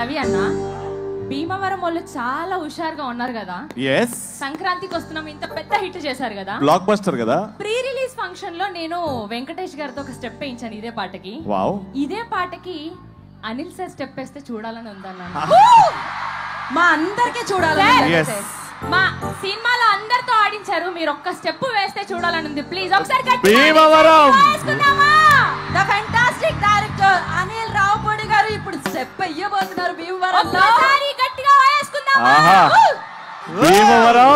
రవి అన్న, భీమవరం వాళ్ళు చాలా హుషారుగా ఉన్నారు కదా. సంక్రాంతికి వస్తున్నాం, ఇంత పెద్ద హిట్ చేశారు కదా, బ్లాక్ బస్టర్ కదా. ప్రీ రిలీజ్ ఫంక్షన్ లో నేను వెంకటేష్ గారితో ఒక స్టెప్ వేయించాను ఇదే పాటకి. ఇదే పాటకి అనిల్ సార్ స్టెప్ వేస్తే చూడాలని ఉందన్న. మా అందరికీ చూడాలని, మా సినిమాలో అందరితో ఆడించారు, మీరు ఒక్క స్టెప్ వేస్తే చూడాలని ఉంది. ప్లీజ్ ఒకసారి the fantastic director Anil Ravipudi గారు ఇప్పుడు స్టెప్ వేయబోతున్నారు భీమవరం. గట్టిగా వేసుకుందామా? Bhimavaram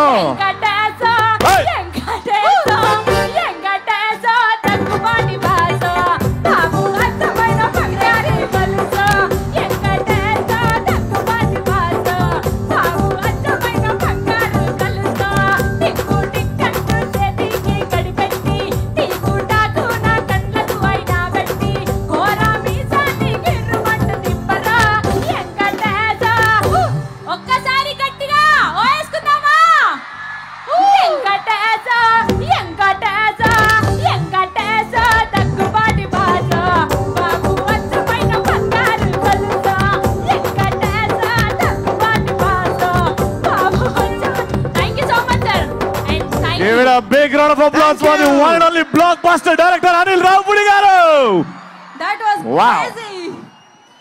big round of applause for the one and only blockbuster director Anil Ravpudi garu. That was crazy.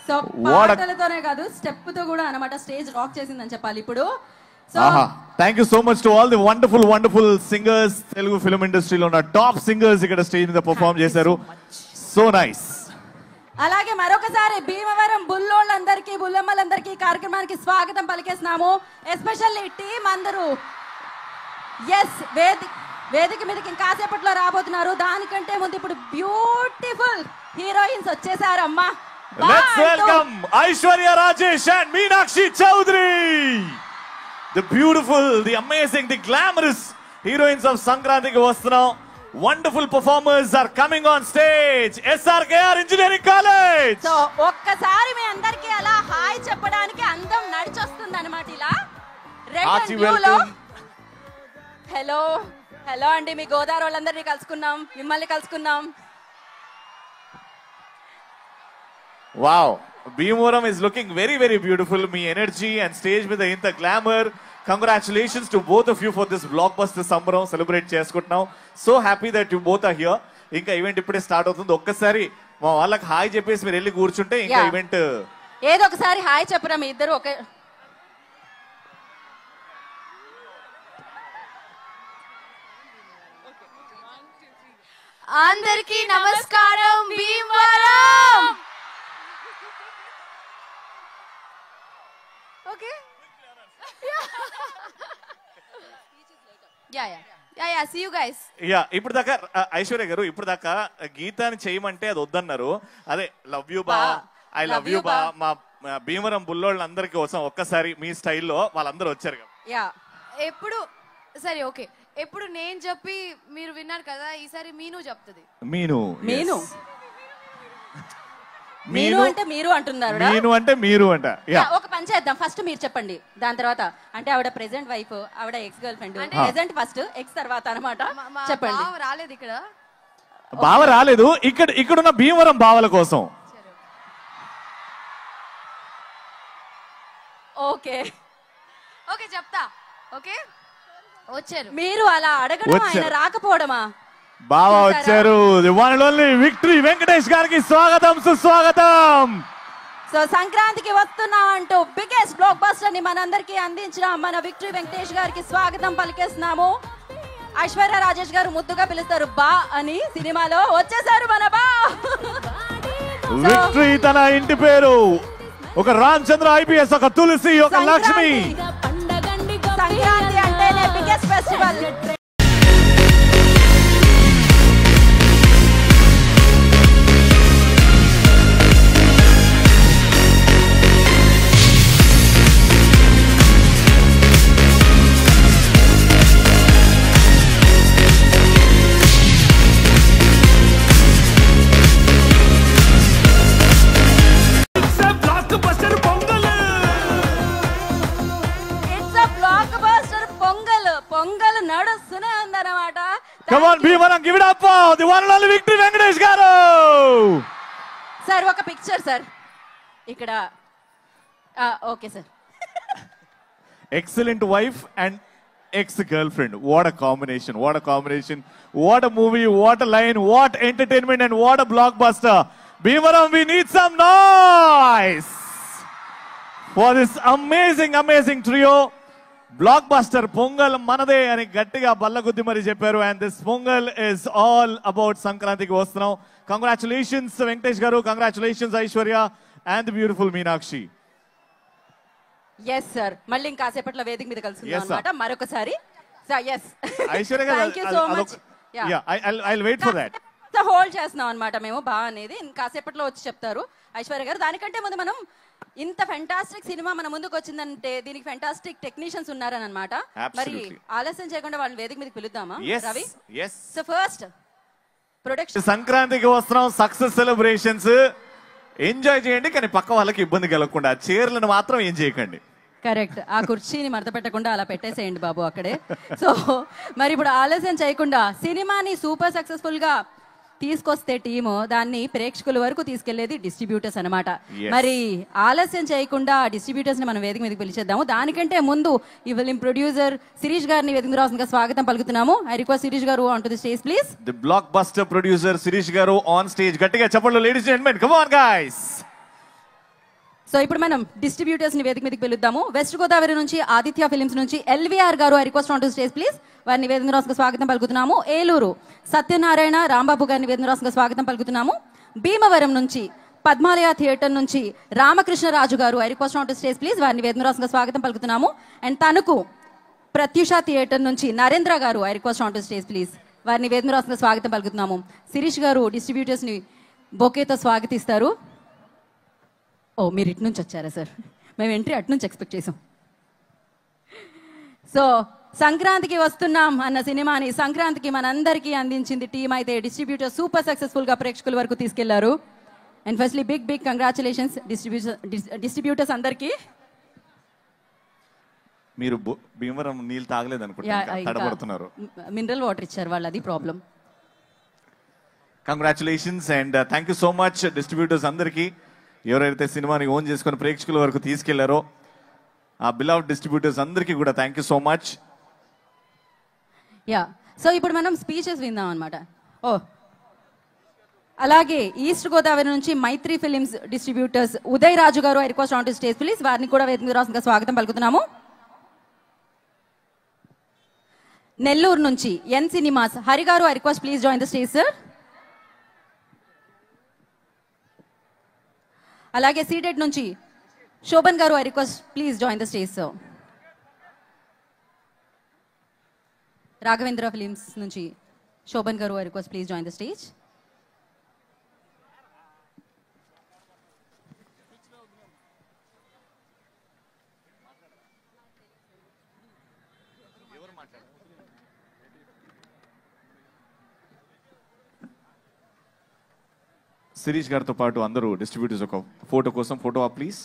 So పాటలతోనే కాదు స్టెప్ తో కూడా అన్నమాట స్టేజ్ రాక్ చేసిందని చెప్పాలి ఇప్పుడు. So thank you so much to all the wonderful singers. Telugu film industry లో ఉన్న top singers ఇక్కడ స్టేజ్ మీద పర్ఫార్మ్ చేశారు. So nice. అలాగే మరొకసారి భీమవరం బుల్లోళ్ళందరికీ బుల్లమ్మలందరికీ కార్యక్రమానికి స్వాగతం పలికేస్తున్నాము. ఎస్పెషల్లీ టీమ్ అందరూ వేదిక మీదకి ఇంకాసేపట్లో రాబోతున్నారు. దానికంటే ముందు ఇప్పుడు బ్యూటిఫుల్ హీరోయిన్స్ వచ్చేసారమ్మా. Let's welcome Aishwarya Rajesh and Meenakshi Chaudhary. The beautiful, the amazing, the glamorous heroines of Sankranti ki vastunam. Wonderful performers are coming on stage. SRKR Engineering College. So ఒక్కసారి మీ అందరికీ అలా హాయ్ చెప్పడానికి అందం నడిచొస్తుంది అన్నమాట. ఇలా red and బ్లూలో hello hello అండి, మీ గోదావరి వాళ్ళందరినీ కలుసుకున్నాం, మిమ్మల్ని కలుసుకున్నాం. Wow, Bhimavaram is looking very beautiful. Me energy and stage with the inta glamour. Congratulations to both of you for this blockbuster sambaram celebrate చేసుకుంటున్నాం. So happy that you both are here. ఇంకా event ఇప్పుడే start అవుతుంది. ఒక్కసారి మా వాళ్ళకి hi చెప్పేసి మీరు వెళ్ళి కూర్చుంటే ఇంకా ఈవెంట్ ఏదో ఒకసారి హాయ్ చెప్పరా మీ ఇద్దరు. ఒకే అందరికీ నమస్కారం. Bhimavaram okay see you guys. ఇప్పుడు దాకా ఐశ్వర్య గారు ఇప్పుడు దాకా గీతాన్ని చేయమంటే అది వద్దన్నారు. అదే లవ్ యూ బా, ఐ లవ్ యూ బా, మా భీమవరం బుల్లోళ్ళందరి కోసం ఒక్కసారి మీ స్టైల్లో వాళ్ళందరూ వచ్చారు కదా. ఎప్పుడు సరే ఓకే, ఎప్పుడు నేను చెప్పి మీరు విన్నారు కదా, ఈసారి మీను చెప్తుంది. మీను అంటే మీరు అంటున్నారు. మీను అంటే మీరు అంట. ఒక పని చేద్దాం, ఫస్ట్ మీరు చెప్పండి, దాని తర్వాత అంటే ఆవిడ ప్రెసెంట్ వైఫ్, ఆవిడ ex girl friend, present first X తర్వాత అన్నమాట. చెప్పండి. రాలేదు ఇక్కడ, బావ రాలేదు, ఇక్కడున్న భీమవరం బావల కోసం. ఓకే ఓకే చెప్తా. ఓకే వచ్చారు మీరు అలా అడగడం, ఆయన రాకపోవడమా? బావా వచ్చారు. The one and only victory Venkatesh గారికి స్వాగతం సుస్వాగతం. సో సంక్రాంతికి వస్తున్నా అంటూ బిగ్గెస్ట్ బ్లాక్ బస్టర్ ని మనందరికీ అందించిన మన విక్టరీ వెంకటేష్ గారికి స్వాగతం పలికేస్తున్నాము. ఐశ్వర్య రాజేష్ గారు ముద్దుగా పిలుస్తారు బా అని, సినిమాలో వచ్చేసారు మన బా. విక్టరీ తన ఇంటి పేరు ఒక రామచంద్ర ఐపీఎస్, ఒక తులసి, ఒక లక్ష్మి. సంక్రాంతి అంటేనే biggest festival. Come on, Bhimavaram, give it up for the one and only Victory Venkatesh garu. Sir, ఒక పిక్చర్ సార్. ఇక్కడ okay sir. Excellent wife and ex-girlfriend. What a combination. What a combination. What a movie. What a line. What entertainment and what a blockbuster. Bhimavaram, we need some noise for this amazing, amazing trio. Blockbuster Pongal Manade and Gattiga Ballaguddi Mari Chepparu, and this Pongal is all about Sankrantiki Vastunam. Congratulations Venkatesh Garu, congratulations Aishwarya and the beautiful Meenakshi. Yes sir, మళ్ళీ ఇంకాసేపట్లో వేదిక మీద కలుసుకుందాం అన్నమాట మరొకసారి. Yes Aishwarya, thank you so much. I'll wait for that. Hold చేస్తున్నాం అన్నమాట మేము బా అనేది, ఇంకాసేపట్లో వచ్చి చెప్తారు ఐశ్వర్య గారు. దానికంటే ముందు మనం ఇంత ఫెంటాస్టిక్ సినిమా మన ముందుకు వచ్చిందంటే దీనికి ఫెంటాస్టిక్ టెక్నీషియన్స్ ఉన్నారని అన్నమాట. మరి ఆలస్యం చేయకుండా వాళ్ళని వేదిక మీదకి పిలుద్దామా రవి? సో ఫస్ట్ ప్రొడక్షన్ సంక్రాంతికి వస్తున్నాం, సక్సెస్ సెలబ్రేషన్స్ ఎంజాయ్ చేయండి, కానీ పక్క వాళ్ళకి ఇబ్బంది కలగకుండా చీరలను మాత్రం ఏం చేయకండి. కరెక్ట్, ఆ కుర్చీని మడత పెట్టకుండా అలా పెట్టేసేయండి బాబు అక్కడే. సో మరి ఇప్పుడు ఆలస్యం చేయకుండా సినిమాని సూపర్ సక్సెస్ఫుల్ గా తీసుకొస్తే టీము దాన్ని ప్రేక్షకుల వరకు తీసుకెళ్లేది డిస్ట్రిబ్యూటర్స్ అనమాట. మరి ఆలస్యం చేయకుండా డిస్ట్రిబ్యూటర్స్ ని మనం వేదిక మీదకి పిలిచేద్దాము. దానికంటే ముందు ఈ ఫిల్మ్ ప్రొడ్యూసర్ శిరీష్ గారిని వేదిక రావాల్సిందిగా స్వాగతం పలుకుతున్నాము. ఐ రిక్వెస్ట్ శిరీష్ గారు on to the stage please. The blockbuster producer Shirish గారు ఆన్ స్టేజ్. గట్టిగా చెప్పండి ladies and gentlemen, come on guys. So ఇప్పుడు మనం డిస్ట్రిబ్యూటర్స్ ని వేదిక మీదకి పిలుద్దాము. వెస్ట్ గోదావరి నుంచి ఆదిత్య ఫిలిమ్స్ నుంచి ఎల్వీఆర్ గారు, I request on to stage please. వారిని వేదిక రాసుగా స్వాగతం పలుకుతున్నాము. ఏలూరు సత్యనారాయణ రాంబాబు గారిని వేదిక రాసుగా స్వాగతం పలుకుతున్నాము. భీమవరం నుంచి పద్మాలయ థియేటర్ నుంచి రామకృష్ణరాజు గారు, I request on to stage please. వారిని వేదిక రాసుగా స్వాగతం పలుకుతున్నాము. అండ్ తణుకు ప్రత్యూష థియేటర్ నుంచి నరేంద్ర గారు, I request on to stage please. వారిని వేదిక రాసుగా స్వాగతం పలుకుతున్నాము. శిరీష్ గారు డిస్ట్రిబ్యూటర్స్ ని బొకేతో స్వాగతిస్తారు. ఓ మీరు ఇటు నుంచి వచ్చారా సార్? మేము ఎంట్రీ అటు నుంచి ఎక్స్పెక్ట్ చేసాం. సో సంక్రాంతికి వస్తున్నాం అన్న సినిమాని సంక్రాంతికి మనందరికీ అందించింది టీం అయితే డిస్ట్రిబ్యూటర్ సూపర్ సక్సెస్ఫుల్ గా ప్రేక్షకుల వరకు తీసుకెళ్లారు. And firstly big congratulations distributors అందరికీ. మీరు భీమవరం నీళ్ళు తాగలేదు అనుకుంటున్నారు, మినరల్ వాటర్ ఇచ్చారు వాళ్ళు, అది problem. Congratulations and thank you so much distributors అందరికీ, ఎవరైతే సినిమాని ఓన్ చేసుకుని ప్రేక్షకుల వరకు తీసుకెళ్లారో ఆ బిలవ్డ్ డిస్ట్రిబ్యూటర్స్ అందరికీ కూడా thank you so much. Yeah, so ఇప్పుడు మనం స్పీచెస్ విందాం అనమాట. ఓ అలాగే ఈస్ట్ గోదావరి నుంచి మైత్రి ఫిలిమ్స్ డిస్ట్రిబ్యూటర్స్ ఉదయ్ రాజు గారు, I request on to stage please. వారిని కూడా వేదిక రాసుగా స్వాగతం పలుకుతున్నాము. నెల్లూరు నుంచి ఎన్ సినిమాస్ హరి గారు, I request please join the stage sir. అలాగే సీటెడ్ నుంచి శోభన్ గారు, I request please join the stage sir. Raghavendra films నుంచి శోభన్ గారు, I request please join the stage. శిరీష్ గారితో పాటు అందరూ డిస్ట్రిబ్యూటర్స్ ఒక ఫోటో కోసం photo please.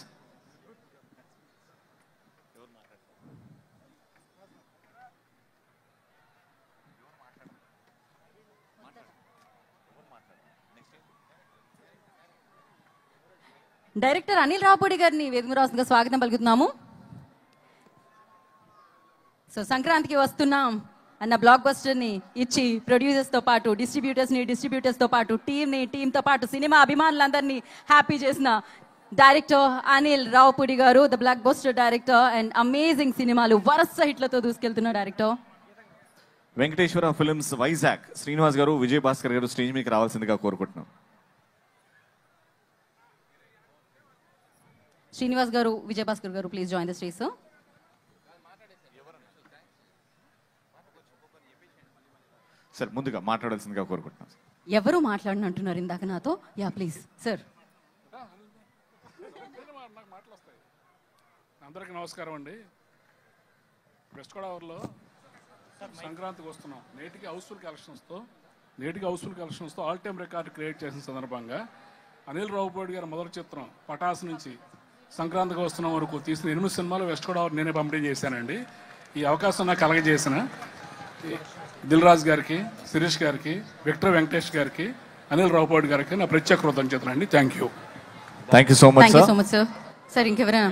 Director Anil Ravipudi గారిని వేదిక రాసుగా స్వాగతం పలుకుతున్నాము. సో సంక్రాంతికి వస్తున్నాం అన్న బ్లాక్ బస్టర్ ని ఇచ్చి ప్రొడ్యూసర్స్ తో పాటు డిస్ట్రిబ్యూటర్స్ తో పాటు టీమ్ తో పాటు సినిమా అభిమానులందరినీ హ్యాపీ చేసిన డైరెక్టర్ అనిల్ రావుపూడి గారు, the block buster director and amazing సినిమాలు వరుస హిట్లతో దూసుకెళ్తున్న డైరెక్టర్. వెంకటేశ్వర ఫిల్మ్స్ వైజాగ్ శ్రీనివాస్ గారు, విజయ్ భాస్కర్ గారు స్టేజ్ మీకు రావాల్సిందిగా కోరుకుంటున్నాం. శ్రీనివాస్ గారు, విజయ్ భాస్కర్ గారు, please join the stage sir. Sir ముందుగా మాట్లాడాల్సిందిగా కోరుకుంటున్నాం. ఎవరు మాట్లాడని అంటున్నారు ఇందాక నాతో? Yeah please sir. అందరికీ నమస్కారం అండి. వెస్ట్ గోదావరిలో సంక్రాంతికి వస్తున్నాం. నేటికి హౌస్ఫుల్ కలెక్షన్స్తో ఆల్ టైమ్ రికార్డు క్రియేట్ చేసిన సందర్భంగా అనిల్ రావుపూడి గారి మొదటి చిత్రం పటాస్ నుంచి సంక్రాంతికి వస్తున్నాం వరకు తీసిన 8 సినిమాలు వెస్ట్ గోదావరి నేనే పంపిణీ చేశానండి. ఈ అవకాశం నాకు కలగజేసిన దిల్ రాజు గారికి, శిరీష్ గారికి, విక్టర్ వెంకటేష్ గారికి, అనిల్ రావుపూడి గారికి నా ప్రత్యేక కృతజ్ఞతలు అండి. Thank you so much sir. Sir ఇంకెవరైనా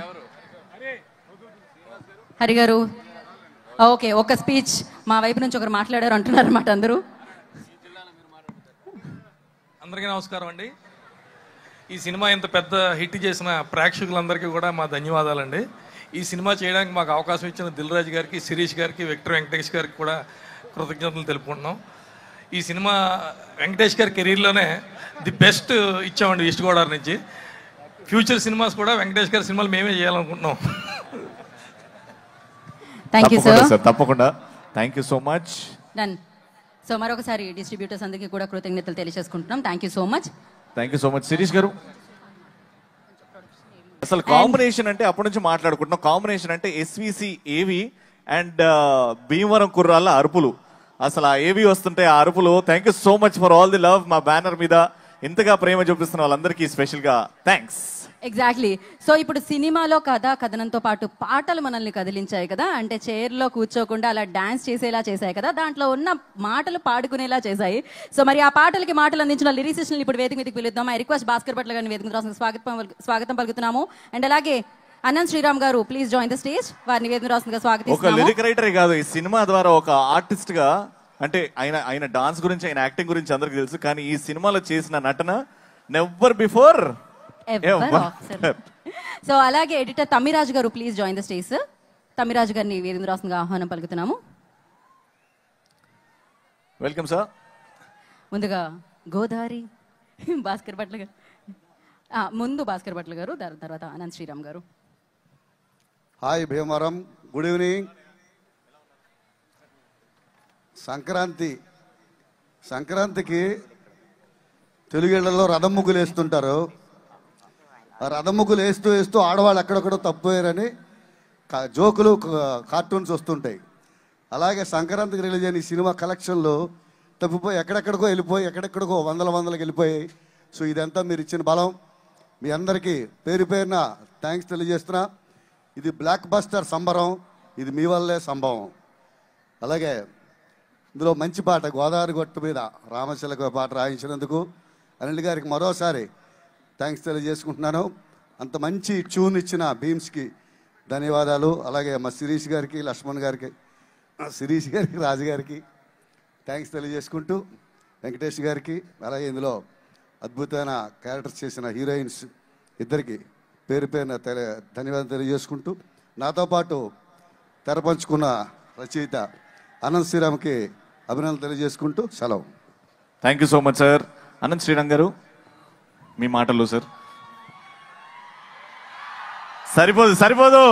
హరి గారు ఓకే, ఒక స్పీచ్ మా వైపు నుంచి ఒకరు మాట్లాడారు అంటున్నారు అన్నమాట అందరూ. అందరికీ నమస్కారం అండి. ఈ సినిమా ఇంత పెద్ద హిట్ చేసిన ప్రేక్షకులందరికీ కూడా మా ధన్యవాదాలండి. ఈ సినిమా చేయడానికి మాకు అవకాశం ఇచ్చిన దిల్ రాజు గారికి, శిరీష్ గారికి, విక్టర్ వెంకటేష్ గారికి కూడా కృతజ్ఞతలు తెలుపుకుంటున్నాం. ఈ సినిమా వెంకటేష్ గారి కెరీర్లోనే ది బెస్ట్ ఇచ్చామండి ఈస్ట్ గోదావరి నుంచి. ఫ్యూచర్ సినిమాస్ కూడా వెంకటేష్ గారి సినిమాలు మేమే చేయాలనుకుంటున్నాం. Thank you sir. తప్పకుండా. Thank you so much. Done. So మరొకసారి డిస్ట్రిబ్యూటర్స్ అందరికీ కూడా కృతజ్ఞతలు తెలియజేసుకుంటున్నాం. Thank you so much. Thank you so much. Sirish గారు, అసలు కాంబినేషన్ అంటే అప్పటి నుంచి మాట్లాడుకుంటున్నాం. కాంబినేషన్ అంటే ఎస్విసి ఏవి అండ్ భీమవరం కుర్రాళ్ళ అరుపులు. అసలు ఆ ఏవి వస్తుంటే ఆ అరుపులు. Thank you so much for all the love. మా బ్యానర్ మీద ఇంతగా ప్రేమ చూపిస్తున్న వాళ్ళందరికీ స్పెషల్ గా థ్యాంక్స్. ఎగ్జాక్ట్లీ. సో ఇప్పుడు సినిమాలో కథనంతో పాటు పాటలు మనల్ని కదిలించాయి కదా, అంటే చైర్లో కూర్చోకుండా అలా డాన్స్ చేసేలా చేశాయి కదా, దాంట్లో ఉన్న మాటలు పాడుకునేలా చేశాయి. సో మరి ఆ పాటలకి మాటలు అందించిన లిరిసిస్టులు ఇప్పుడు వేదిక మీదకి పిలుద్దాం. ఐ రిక్వెస్ట్ భాస్కర్ భట్ల గారిని వేదిక మీద స్వాగతం పలుకుతున్నాము. అండ్ అలాగే అనంత్ శ్రీరామ్ గారు ప్లీజ్ జాయిన్ ద స్టేజ్. వారిని వేదిక రాష్ట్రంగా స్వాగతిస్తున్నాము. ఒక లిరిక్ రైటరే కాదు, ఈ సినిమా ద్వారా ఒక ఆర్టిస్ట్ గా, అంటే ఆయన డాన్స్ గురించి, ఆయన యాక్టింగ్ గురించి అందరికి తెలుసు, కానీ ఈ సినిమాలో చేసిన నటన నెవర్ బిఫోర్. సో అలాగే ఎడిటర్ తమ్మిరాజు గారు please join the stage. Tammiraju గారిని వేదిక రాష్ట్రంగా ఆహ్వానం పలుకుతున్నాము. Welcome sir. ముందుగా గోదావరి భాస్కర్ భట్ల గారు, ముందు భాస్కర్ భట్ల గారు, తర్వాత అనంత్ శ్రీరామ్ గారు. Hi Bhimavaram, good evening. సంక్రాంతికి తెలుగేళ్లలో రథం ముగ్గులు వేస్తుంటారు. ఆ రథం ముగ్గులు వేస్తూ ఆడవాళ్ళు ఎక్కడెక్కడో తప్పిపోయారని జోకులు, కార్టూన్స్ వస్తుంటాయి. అలాగే సంక్రాంతికి రిలీజ్ అయిన ఈ సినిమా కలెక్షన్లు తప్పిపోయి ఎక్కడెక్కడికో వందలకి వెళ్ళిపోయాయి. సో ఇదంతా మీరు ఇచ్చిన బలం. మీ అందరికీ పేరు పేరున థ్యాంక్స్ తెలియజేస్తున్నా. ఇది బ్లాక్ బస్టర్ సంబరం, ఇది మీ వల్లే సంభవం. అలాగే ఇందులో మంచి పాట గోదావరి గొట్టు మీద రామశిలకు పాట రాయించినందుకు అనిల్ గారికి మరోసారి థ్యాంక్స్ తెలియజేసుకుంటున్నాను. అంత మంచి ట్యూన్ ఇచ్చిన బీమ్స్కి ధన్యవాదాలు. అలాగే మా శిరీష్ గారికి, లక్ష్మణ్ గారికి, రాజు గారికి థ్యాంక్స్ తెలియజేసుకుంటూ, వెంకటేష్ గారికి, అలాగే ఇందులో అద్భుతమైన క్యారెక్టర్స్ చేసిన హీరోయిన్స్ ఇద్దరికి పేరు పేరున ధన్యవాదాలు తెలియజేసుకుంటూ, నాతో పాటు తెరపంచుకున్న రచయిత అనంత్ శ్రీరామ్కి అభినందనలు తెలియజేసుకుంటూ సెలవు. Thank you so much sir. Anant Sriram గారు, మీ మాటలు సార్. సరిపోదు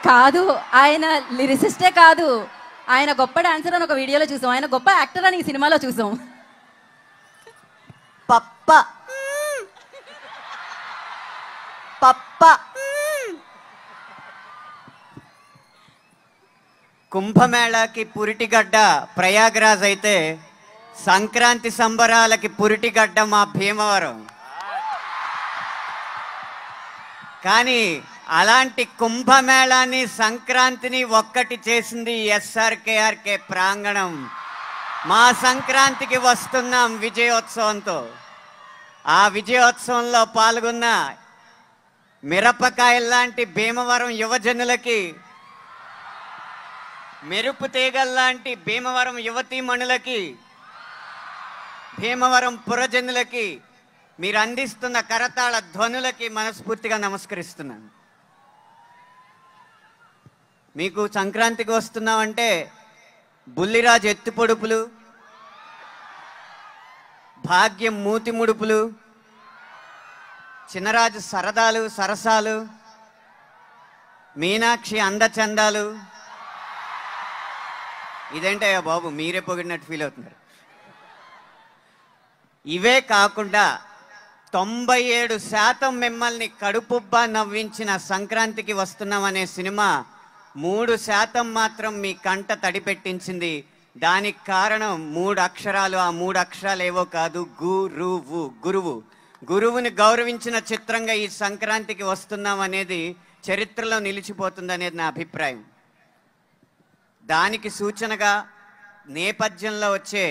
కాదు, ఆయన లిరిసిస్టే కాదు, ఆయన గొప్ప డాన్సర్ అని ఒక వీడియోలో చూసాం, ఆయన గొప్ప యాక్టర్ అని ఈ సినిమాలో చూసాం. పప్ప కుంభమేళాకి పురిటిగడ్డ ప్రయాగ్రాజ్ అయితే సంక్రాంతి సంబరాలకి పురిటిగడ్డ మా భీమవరం. కానీ అలాంటి కుంభమేళాన్ని, సంక్రాంతిని ఒక్కటి చేసింది ఎస్ఆర్కేఆర్కే ప్రాంగణం. మా సంక్రాంతికి వస్తున్నాం విజయోత్సవంతో. ఆ విజయోత్సవంలో పాల్గొన్న మిరపకాయల్లాంటి భీమవరం యువజనులకి, మెరుపు తీగల్లాంటి భీమవరం యువతీమణులకి, భీమవరం పురజనులకి, మీరు అందిస్తున్న కరతాళ ధ్వనులకి మనస్ఫూర్తిగా నమస్కరిస్తున్నాను. మీకు సంక్రాంతికి వస్తున్నామంటే బుల్లిరాజు ఎత్తి పొడుపులు, భాగ్యం మూతి ముడుపులు, చిన్నరాజు సరదాలు సరసాలు, మీనాక్షి అందచందాలు. ఇదేంటయ్యా బాబు మీరే పొగిడినట్టు ఫీల్ అవుతున్నారు. ఇవే కాకుండా 97% మిమ్మల్ని కడుపుబ్బా నవ్వించిన సంక్రాంతికి వస్తున్నామనే సినిమా 3% మాత్రం మీ కంట తడిపెట్టించింది. దానికి కారణం 3 అక్షరాలు. ఆ 3 అక్షరాలు ఏవో కాదు, గురువుని గౌరవించిన చిత్రంగా ఈ సంక్రాంతికి వస్తున్నాం అనేది చరిత్రలో నిలిచిపోతుంది అనేది నా అభిప్రాయం. దానికి సూచనగా నేపథ్యంలో వచ్చే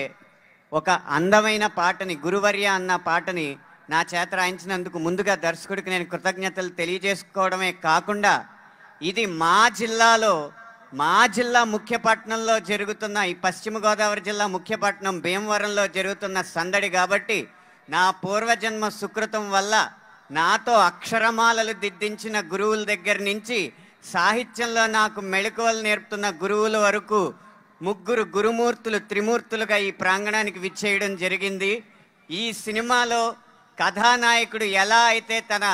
ఒక అందమైన పాటని, గురువర్య అన్న పాటని నా చేత రాయించినందుకు ముందుగా దర్శకుడికి నేను కృతజ్ఞతలు తెలియజేసుకోవడమే కాకుండా, ఇది మా జిల్లాలో మా జిల్లా ముఖ్యపట్నంలో జరుగుతున్న, ఈ పశ్చిమ గోదావరి జిల్లా ముఖ్యపట్నం భీమవరంలో జరుగుతున్న సందడి కాబట్టి నా పూర్వజన్మ సుకృతం వల్ల నాతో అక్షరమాలలు దిద్దించిన గురువుల దగ్గర నుంచి సాహిత్యంలో నాకు మెళకువలు నేర్పుతున్న గురువుల వరకు ముగ్గురు గురుమూర్తులు త్రిమూర్తులుగా ఈ ప్రాంగణానికి విచ్చేయడం జరిగింది. ఈ సినిమాలో కథానాయకుడు ఎలా అయితే తన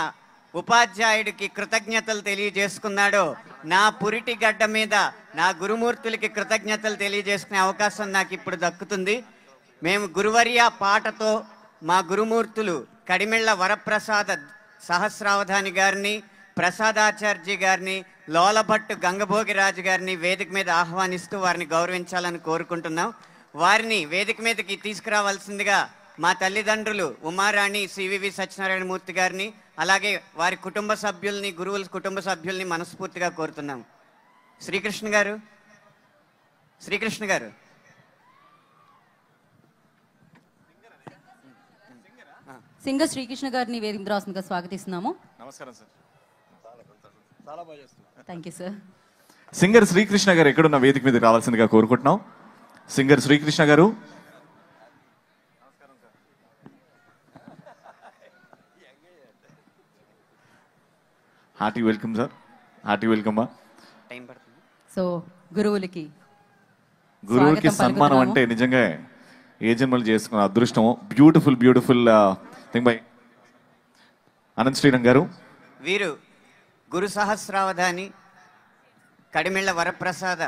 ఉపాధ్యాయుడికి కృతజ్ఞతలు తెలియజేసుకున్నాడో, నా పురిటి గడ్డ మీద నా గురుమూర్తులకి కృతజ్ఞతలు తెలియజేసుకునే అవకాశం నాకు ఇప్పుడు దక్కుతుంది. మేము గురువర్య పాటతో మా గురుమూర్తులు కడిమెళ్ళ వరప్రసాద సహస్రావధాని గారిని, ప్రసాదాచార్య గారిని, లోలభట్టు గంగభోగిరాజు గారిని వేదిక మీద ఆహ్వానిస్తూ వారిని గౌరవించాలని కోరుకుంటున్నాం. వారిని వేదిక మీదకి తీసుకురావాల్సిందిగా మా తల్లిదండ్రులు ఉమారాణి సివివి సత్యనారాయణమూర్తి గారిని, అలాగే వారి కుటుంబ సభ్యుల్ని, గురువుల కుటుంబ సభ్యుల్ని మనస్ఫూర్తిగా కోరుతున్నాం. శ్రీకృష్ణ గారు, శ్రీకృష్ణ గారు. సింగర్ శ్రీకృష్ణ గారిని వేదిక రాస్తుందిగా స్వాగతిస్తున్నాము. నమస్కారం sir. Thank you sir. Singer Srikrishna గారు ఎక్కడున్న వేదిక మీద రావాల్సిందిగా కోరుకుంటున్నాం. సింగర్ శ్రీకృష్ణ గారు. Hearty welcome sir. Hearty welcome. So గురువులకి సన్మానం అంటే నిజంగా ఏ జన్మలు చేసుకున్న అదృష్టం. Beautiful beautiful thing by Anant Srirang గారు. వీరు గురు సహస్రావధాని కడిమెళ్ళ వరప్రసాద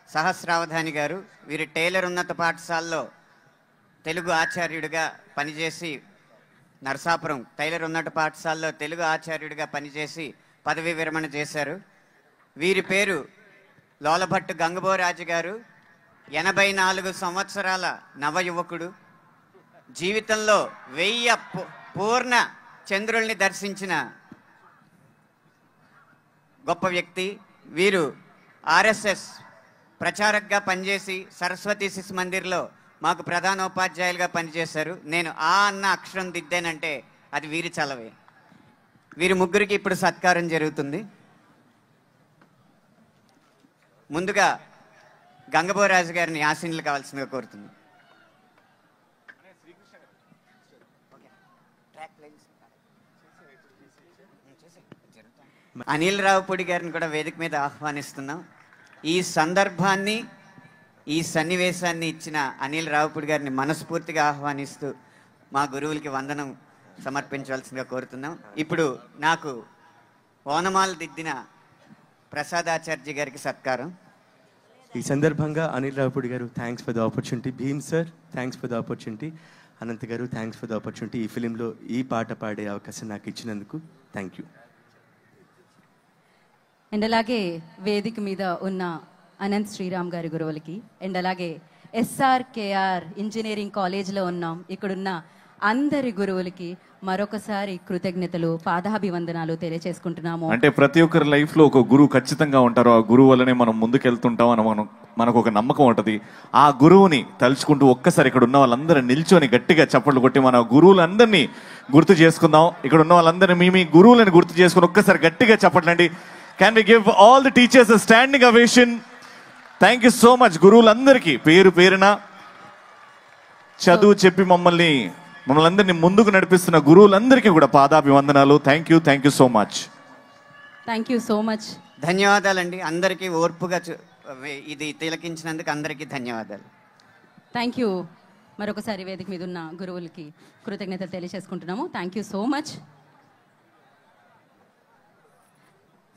సహస్రావధాని గారు. వీరు టైలర్ ఉన్నత పాఠశాలలో తెలుగు ఆచార్యుడిగా పనిచేసి, నరసాపురం టైలర్ ఉన్నత పాఠశాలలో తెలుగు ఆచార్యుడిగా పనిచేసి పదవీ విరమణ చేశారు. వీరి పేరు లోలభట్టు గంగభోరాజు గారు. 84 సంవత్సరాల నవయువకుడు. జీవితంలో 1000 పూర్ణ చంద్రుల్ని దర్శించిన గొప్ప వ్యక్తి. వీరు ఆర్ఎస్ఎస్ ప్రచారకగా పనిచేసి సరస్వతి శిశు మందిర్లో మాకు ప్రధానోపాధ్యాయులుగా పనిచేశారు. నేను ఆ అన్న అక్షరం దిద్దానంటే అది వీరి చలవే. వీరి ముగ్గురికి ఇప్పుడు సత్కారం జరుగుతుంది. ముందుగా గంగభోరాజు గారిని ఆశీనులు కావాల్సిందిగా కోరుతుంది. అనిల్ రావుపూడి గారిని కూడా వేదిక మీద ఆహ్వానిస్తున్నాం. ఈ సందర్భాన్ని, ఈ సన్నివేశాన్ని ఇచ్చిన అనిల్ రావుపూడి గారిని మనస్ఫూర్తిగా ఆహ్వానిస్తూ మా గురువులకి వందనం సమర్పించవలసిందిగా కోరుతున్నాం. ఇప్పుడు నాకు ఓనమాలు దిద్దిన ప్రసాదాచార్య గారికి సత్కారం. ఈ సందర్భంగా అనిల్ రావుపూడి గారు thanks for the opportunity. Bheem sir thanks for the opportunity. Anant గారు థ్యాంక్స్ ఫర్ ద ఆపర్చునిటీ. ఈ ఫిలింలో ఈ పాట పాడే అవకాశం నాకు ఇచ్చినందుకు థ్యాంక్ యూ. అండ్ అలాగే వేదిక మీద ఉన్న అనంత్ శ్రీరామ్ గారి గురువులకి, అండ్ అలాగే ఎస్ఆర్కేఆర్ ఇంజనీరింగ్ కాలేజ్లో ఉన్నాం ఇక్కడున్న అందరి గురువులకి మరొకసారి కృతజ్ఞతలు, పాదాభివందనాలు తెలియజేసుకుంటున్నాము. అంటే ప్రతి ఒక్కరి లైఫ్ లో ఒక గురువు ఖచ్చితంగా ఉంటారు. ఆ గురువు వల్లనే మనం ముందుకెళ్తుంటాం అని మనకు ఒక నమ్మకం ఉంటుంది. ఆ గురువుని తలుచుకుంటూ ఒక్కసారి ఇక్కడ ఉన్న వాళ్ళందరూ నిల్చొని గట్టిగా చప్పట్లు కొట్టి మన గురువులందరినీ గుర్తు చేసుకుందాం. ఇక్కడ ఉన్న వాళ్ళందరినీ మీ గురువులను గుర్తు చేసుకుని ఒక్కసారి గట్టిగా చప్పట్లండి. Can we give all the teachers a standing ovation? Thank you so much. గురువులందరికీ పేరు పేరున చదువు చెప్పి మమ్మల్ని అందరినీ ముందుకు నడిపిస్తున్న గురువులందరికీ కూడా పాదాభివందనాలు. Thank you so much. Thank you so much. ధన్యవాదాలండి అందరికీ. ఓర్పుగా ఇది తిలకించినందుకు అందరికీ ధన్యవాదాలు. Thank you. మరొకసారి వేదిక మీద ఉన్న గురువులకి కృతజ్ఞతలు తెలియజేసుకుంటున్నాము. Thank you so much.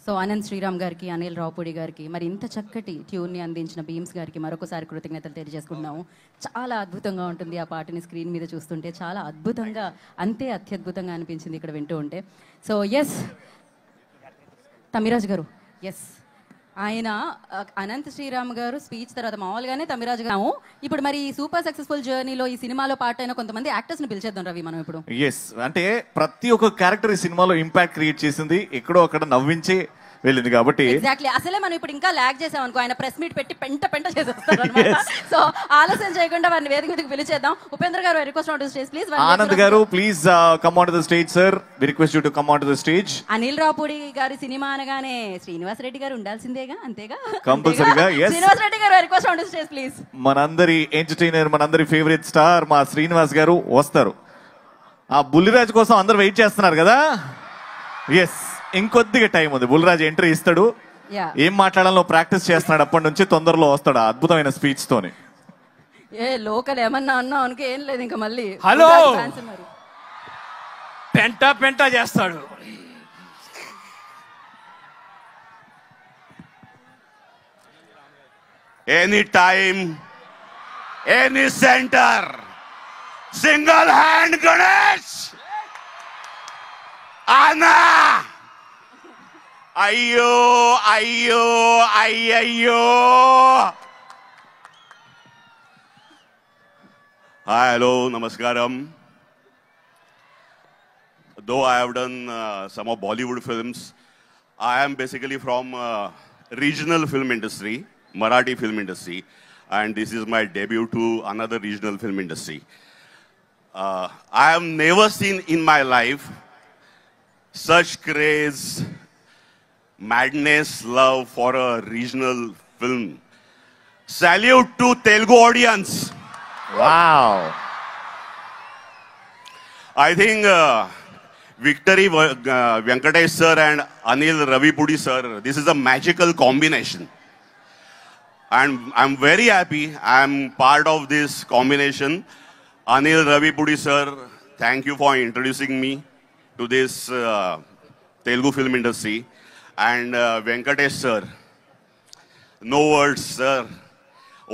So Anant Sriram గారికి, అనిల్ రావుపూడి గారికి, మరి ఇంత చక్కటి ట్యూన్ని అందించిన భీమ్స్ గారికి మరొకసారి కృతజ్ఞతలు తెలియజేసుకుంటున్నాము. చాలా అద్భుతంగా ఉంటుంది ఆ పాటని స్క్రీన్ మీద చూస్తుంటే. చాలా అద్భుతంగా, అంతే అత్యద్భుతంగా అనిపించింది ఇక్కడ వింటూ ఉంటే. సో ఎస్ తమిరాజ్ గారు, ఎస్ ఆయన అనంత్ శ్రీరామ్ గారు స్పీచ్ తర్వాత మామూలుగానే తమిరాజ్ గారు. ఇప్పుడు మరి ఈ సూపర్ సక్సెస్ఫుల్ జర్నీలో ఈ సినిమాలో పార్ట్ అయిన కొంతమంది యాక్టర్స్ ని పిలిచేద్దాం రవి మనం ఇప్పుడు. ఎస్, అంటే ప్రతి ఒక్క క్యారెక్టర్ ఈ సినిమాలో ఇంపాక్ట్ క్రియేట్ చేసింది. ఎక్కడో అక్కడ నవ్వించి వెళ్ళింది కాబట్టి ఎగ్జాక్ట్లీ. అసలే మనం ఇప్పుడు ఇంకా లాగ్ చేసాం అనుకో, ఆయన ప్రెస్ మీట్ పెట్టి పెంట చేసేస్తారు అన్నమాట. సో ఆలస్యం చేయకుండా వారిని వేదిక మీదకి పిలిచేద్దాం. Upendra garu request on to stage please. Anand garu please come on to the stage sir. We request you to come on to the stage. Anil Ravipudi గారి సినిమా అనగానే శ్రీనివాస్ రెడ్డి గారు ఉండాల్సిందేగా, అంతేగా? కంపల్సరీగా. yes. శ్రీనివాస్ రెడ్డి గారు request on to stage please. మనందరి ఎంటర్టైనర్, మనందరి ఫేవరెట్ స్టార్ మా శ్రీనివాస్ గారు వస్తారు. ఆ బుల్లిరాజ్ కోసం అందరు వెయిట్ చేస్తున్నారు కదా. ఎస్, ఇంకొద్దిగా టైం ఉంది. బుల్లిరాజ్ ఎంట్రీ ఇస్తాడు. ఏం మాట్లాడాలో ప్రాక్టీస్ చేస్తున్నాడు అప్పటి నుంచి. తొందరలో వస్తాడు అద్భుతమైన స్పీచ్ తోని. ఏ లోకల్ ఏమన్నా అన్నా అనుకో, ఏం లేదు ఇంకా మళ్ళీ. హలో, పెంట చేస్తాడు. Any time, any centre, single hand Ganesh అన్నా. అయ్యో అయ్యో అయ్యయ్యో. హాయ్, హలో, నమస్కారం. Though I have done some of Bollywood films, I am basically from regional film industry, Marathi film industry, and this is my debut to another regional film industry. I have never seen in my life such craze, madness, love for a regional film. Salute to Telugu audience. Wow. I think Victory Venkatesh sir and Anil Ravipudi sir, this is a magical combination. And I'm very happy I'm part of this combination. Anil Ravipudi sir, thank you for introducing me to this Telugu film industry. And Venkatesh sir, no words sir.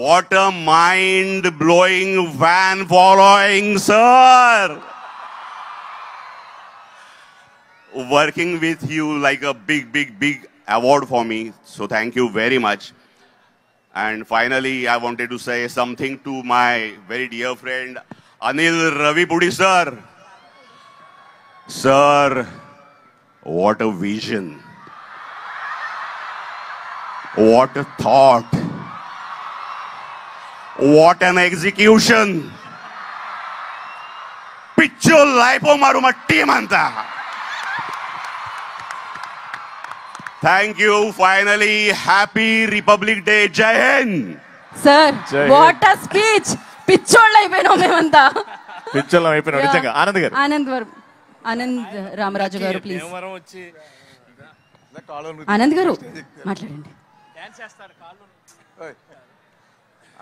What a mind-blowing fan following sir. Working with you like a big award for me. So thank you very much. And finally, I wanted to say something to my very dear friend, Anil Ravipudi sir. Sir, what a vision. What a thought. What an execution. Picture life o maruma team anta. Thank you. Finally, happy Republic Day. Jai Hind. Sir, what a speech. పిచ్చోళ్ళు అయిపోయినాం మేమంతా. పిచ్చోళ్ళు అయిపోయినాం నిజంగా. ఆనంద్ గారు. ఆనంద్ రామరాజు గారు please. Anand గారు మాట్లాడండి.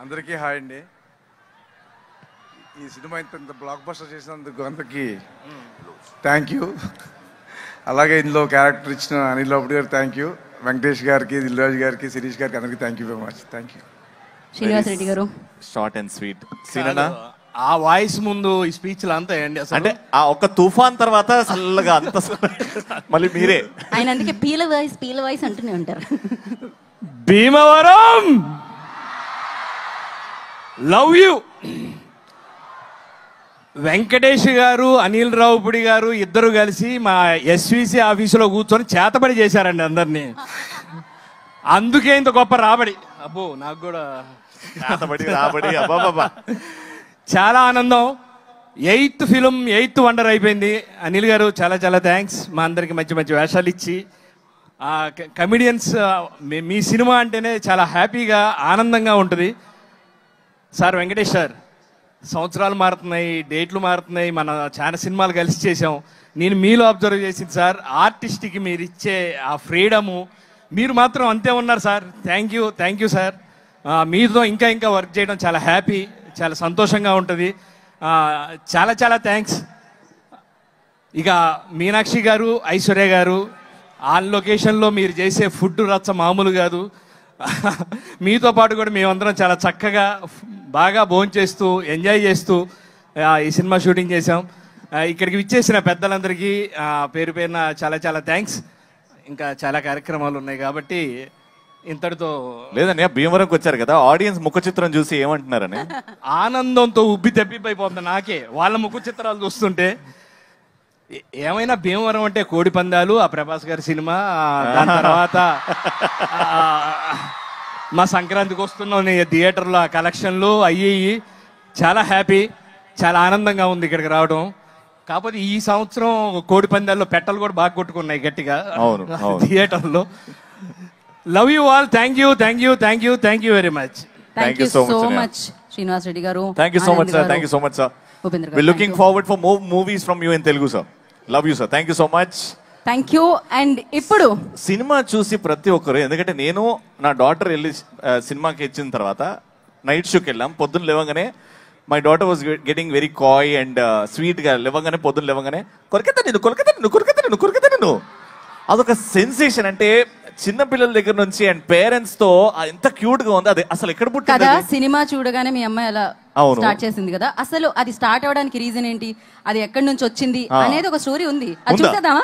అందరికీ హాయ్ అండి. ఈ సినిమా ఇంత బ్లాక్ బస్టర్ చేసినందుకు అందరికీ థ్యాంక్ యూ. అలాగే ఇందులో క్యారెక్టర్ ఇచ్చిన అనిల్ రావుపూడి గారు థ్యాంక్ యూ. వెంకటేష్ గారికి, దిల్రాజ్ గారికి, శిరీష్ గారికి అందరికీ thank you very much. Thank you. Srinivas Reddy garu. Short and sweet. సీనన్నా, ఆ వాయిస్ ముందు ఈ స్పీచ్లు అంతా ఏంటి అసలు? అంటే ఆ ఒక్క తుఫాన్ తర్వాత చల్లగా అంత మళ్ళీ మీరే. ఆయన అందుకే పీల వాయిస్ అంటూనే ఉంటారు. Bhimavaram love you. వెంకటేష్ గారు, అనిల్ రావుపూడి గారు ఇద్దరు కలిసి మా ఎస్విసి ఆఫీసులో కూర్చొని చేతబడి చేశారండి అందరినీ. అందుకే ఇంత గొప్ప రాబడి. అబ్బో, నాకు కూడా రాబడి అబ్బాబా చాలా ఆనందం. 8th ఫిలిం 8th వండర్ అయిపోయింది. అనిల్ గారు చాలా చాలా థ్యాంక్స్. మా అందరికి మంచి మంచి వేషాలు ఇచ్చి కమిడియన్స్ మీ సినిమా అంటేనే చాలా హ్యాపీగా ఆనందంగా ఉంటుంది. సార్ వెంకటేష్ సార్, సంవత్సరాలు మారుతున్నాయి, డేట్లు మారుతున్నాయి, మన చాలా సినిమాలు కలిసి చేసాం. నేను మీలో అబ్జర్వ్ చేసింది సార్, ఆర్టిస్ట్కి మీరు ఇచ్చే ఆ ఫ్రీడము, మీరు మాత్రం అంతే ఉన్నారు సార్. Thank you sir. మీతో ఇంకా వర్క్ చేయడం చాలా హ్యాపీ, చాలా సంతోషంగా ఉంటుంది. చాలా చాలా థ్యాంక్స్. ఇక మీనాక్షి గారు, ఐశ్వర్య గారు, ఆన్ లొకేషన్లో మీరు చేసే ఫుడ్ రచ్చ మామూలు కాదు. మీతో పాటు కూడా మేమందరం చాలా చక్కగా బాగా భోంచేస్తూ ఎంజాయ్ చేస్తూ ఈ సినిమా షూటింగ్ చేసాం. ఇక్కడికి విచ్చేసిన పెద్దలందరికీ పేరు పేరున చాలా చాలా థ్యాంక్స్. ఇంకా చాలా కార్యక్రమాలు ఉన్నాయి కాబట్టి ఇంతటితో లేదన్నయ్య. భీమవరంకి వచ్చారు కదా, ఆడియన్స్ ముఖ చిత్రం చూసి ఏమంటున్నారని ఆనందంతో ఉబ్బి తెప్పిపోయిపోతుంది నాకే వాళ్ళ ముఖ చిత్రాలు చూస్తుంటే. ఏమైనా భీమవరం అంటే కోడి పందాలు, ఆ ప్రభాస్ గారి సినిమా, దాని తర్వాత మా సంక్రాంతికి వస్తున్నాం థియేటర్లో ఆ కలెక్షన్లు అయ్యి చాలా హ్యాపీ, చాలా ఆనందంగా ఉంది ఇక్కడికి రావడం. కాకపోతే ఈ సంవత్సరం కోడి పందాల్లో పెట్టలు కూడా బాగా కొట్టుకున్నాయి గట్టిగా థియేటర్లో. Love you all. Thank you very much. Thank you so much Srinivas Reddy garu. Thank you so much sir. Thank you so much sir. We're looking forward for more movies from you in Telugu sir. Love you sir. Thank you so much. Thank you. And ఇప్పుడు cinema చూసి ప్రతి ఒక్కరు, ఎందుకంటే నేను నా daughter వెళ్ళి సినిమాకి ఇచ్చిన తర్వాత నైట్ షోకి వెళ్ళాం. పొద్దున్న లేవగానే my daughter was getting very Kai and స్వీట్గా లేవగానే, పొద్దున్న లేవగానే కొరకెత్తా నేను అదొక సెన్సేషన్. అంటే చిన్న పిల్లల దగ్గర నుంచి అండ్ పేరెంట్స్ తో ఎంత క్యూట్ గా ఉంది. అది అసలు ఎక్కడ పుట్టింది కదా? సినిమా చూడగానే మీ అమ్మాయి అలా స్టార్ట్ చేసింది కదా, అసలు అది స్టార్ట్ అవడానికి రీజన్ ఏంటి, అది ఎక్కడి నుంచి వచ్చింది అనేది ఒక స్టోరీ ఉంది. అది చూసేద్దామా?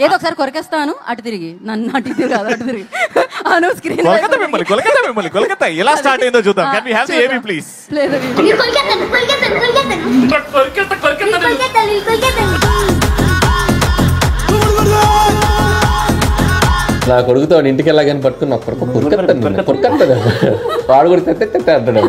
ఏదో ఒకసారి కొరకేస్తాను, అటు తిరిగి నన్ను అటు తిరిగి అటు తిరిగి అను స్క్రీన్ కొలకత్తా ఎలా స్టార్ట్ అయిందో చూద్దాం. Can we have the AB please? నా కొడుకుతో ఇంటికి వెళ్ళగానే పట్టుకుని నా కొడుకు కొరకత్తది వాడు కూడా తెత్తే అంటాడు.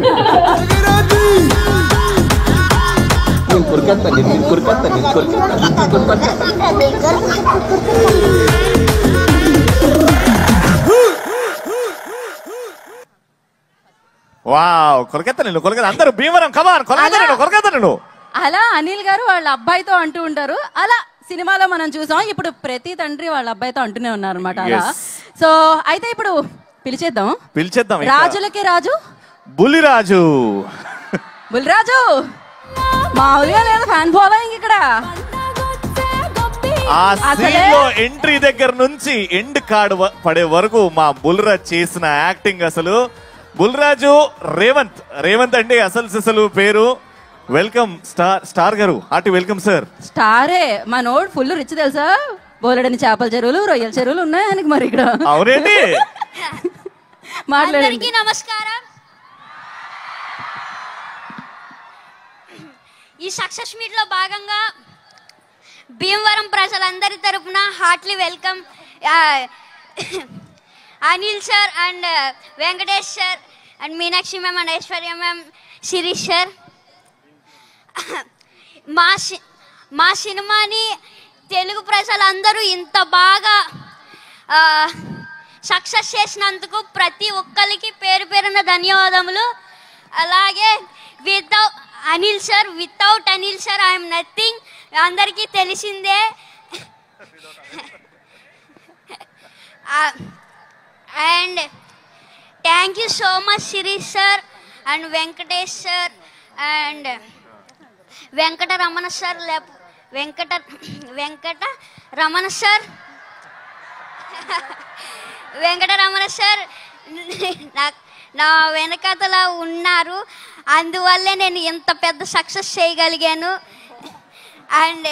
వావ్, కొలకత్తా అందరూ భీమవరం కమాన్ కొలకత్తా నేను. అలా అనిల్ గారు వాళ్ళ అబ్బాయితో అంటూ ఉంటారు. అలా సినిమాలో మనం చూసాం. ఇప్పుడు ప్రతి తండ్రి వాళ్ళ అబ్బాయితో అంటూనే ఉన్నారు అనమాట. అలా సో అయితే ఇప్పుడు పిలిచేద్దాం రాజులకి రాజు బుల్లిరాజు. బుల్లిరాజు మామూలుగా లేదు, ఫ్యాన్ ఫాలోయింగ్ ఇక్కడ. ఆ సీన్ లో ఎంట్రీ దగ్గర నుంచి ఎండ్ కార్డ్ పడే వరకు మా బుల్లిరాజు చేసిన యాక్టింగ్ అసలు. బుల్లిరాజు రేవంత్ అంటే అసలు పేరు. Welcome star garu. Hearty welcome sir. స్టారే మనోడు ఫుల్ రిచ్ తెలుసా, బోలెడని చేపల చెరువులు, రొయ్యల చెరువులు ఉన్నాయి ఆయనకి మరి ఇక్కడ. అవునండి. మాట్లాడండి. నమస్కారం. ఈ సక్సెస్ మీట్ లో భాగంగా భీమవరం ప్రజలందరి తరపున heartly welcome Anil sir and Venkatesh sir and Meenakshi ma'am and Aishwarya ma'am, Shirish sir. మా సినిమాని తెలుగు ప్రజలందరూ ఇంత బాగా సక్సెస్ చేసినందుకు ప్రతి ఒక్కరికి పేరు పేరున ధన్యవాదములు. అలాగే without Anil sir I'm nothing, అందరికీ తెలిసిందే. And thank you so much Shirish sir and Venkatesh sir and Venkataramana sir. Venkataramana sir నా వెనకతల ఉన్నారు, అందువల్లే నేను ఇంత పెద్ద సక్సెస్ చేయగలిగాను. అండ్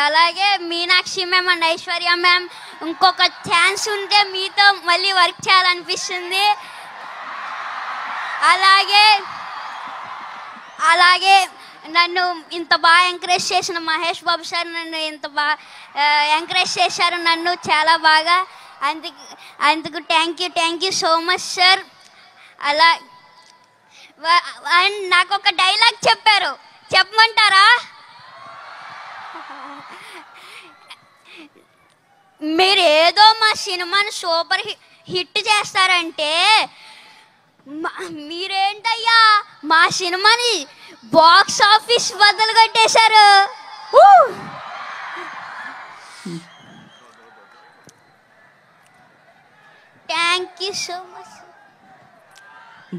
అలాగే Meenakshi ma'am and Aishwarya ma'am, ఇంకొక ఛాన్స్ ఉంటే మీతో మళ్ళీ వర్క్ చేయాలనిపిస్తుంది. అలాగే నన్ను ఇంత బాగా ఎంకరేజ్ చేసిన మహేష్ బాబు సార్ నన్ను ఇంత బాగా ఎంకరేజ్ చేశారు నన్ను చాలా బాగా. అందుకు thank you so much sir. And నాకు ఒక డైలాగ్ చెప్పారు, చెప్పమంటారా? మీరు ఏదో మా సినిమాని సూపర్ హిట్ చేస్తారంటే మీరేంటయ్యా మా సినిమాని బాక్స్ ఆఫీస్ బద్దలు కొట్టేశారు. Thank you so much.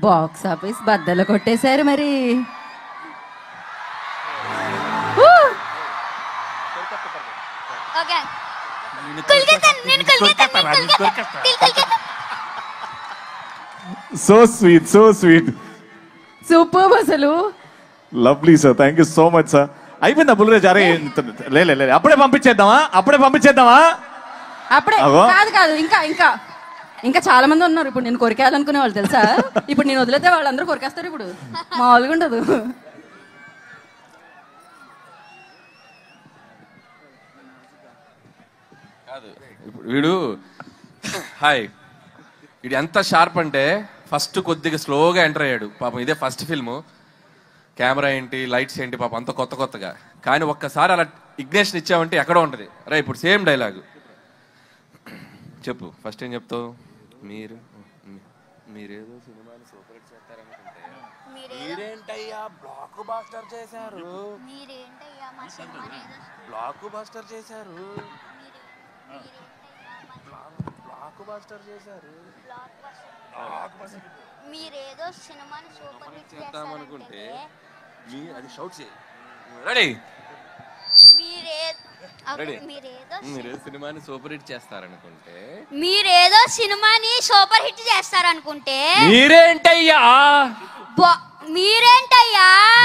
Box office బద్దలు కొట్టేశారు మరి. ఓకే సో స్వీట్ సూపర్ అసలు. Lovely sir. Thank you so much sir. అయిపోయిందా బుల్లిరాజు? అరే లే అప్పుడే పంపించేద్దామా? అప్పుడే కాదు ఇంకా చాలా మంది ఉన్నారు. ఇప్పుడు నేను కొరికేయాలనుకునే వాళ్ళు తెలుసా? ఇప్పుడు నేను వదిలేతే వాళ్ళందరూ కొరికేస్తారు. ఇప్పుడు మామూలుగా ఉండదు. వీడు హాయ్ వీడు ఎంత షార్ప్ అంటే ఫస్ట్ కొద్దిగా స్లోగా ఎంటర్ అయ్యాడు పాపం. ఇదే ఫస్ట్ ఫిల్ము, కెమెరా ఏంటి లైట్స్ ఏంటి పాపం అంత కొత్తగా. కానీ ఒక్కసారి అలా ఇగ్నేషన్ ఇచ్చామంటే ఎక్కడో ఉంటుంది. రా ఇప్పుడు సేమ్ డైలాగు చెప్పు. ఫస్ట్ ఏం చెప్తావు? మీరేదో సినిమాని సూపర్ హిట్ చేస్తారనుకుంటే మీరేంటయ్యా బ్లాక్ బాస్టర్ చేశారు, బ్లాక్ బాస్టర్ చేశారు, బ్లాక్ బాస్టర్ చేశారు, మీరేదో సినిమాని సూపర్ హిట్ చేద్దామనుకుంటే అది షౌట్ చేయి. రెడీ? మీరేదో సినిమాని సూపర్ హిట్ చేస్తారనుకుంటే మీరేంటయ్యా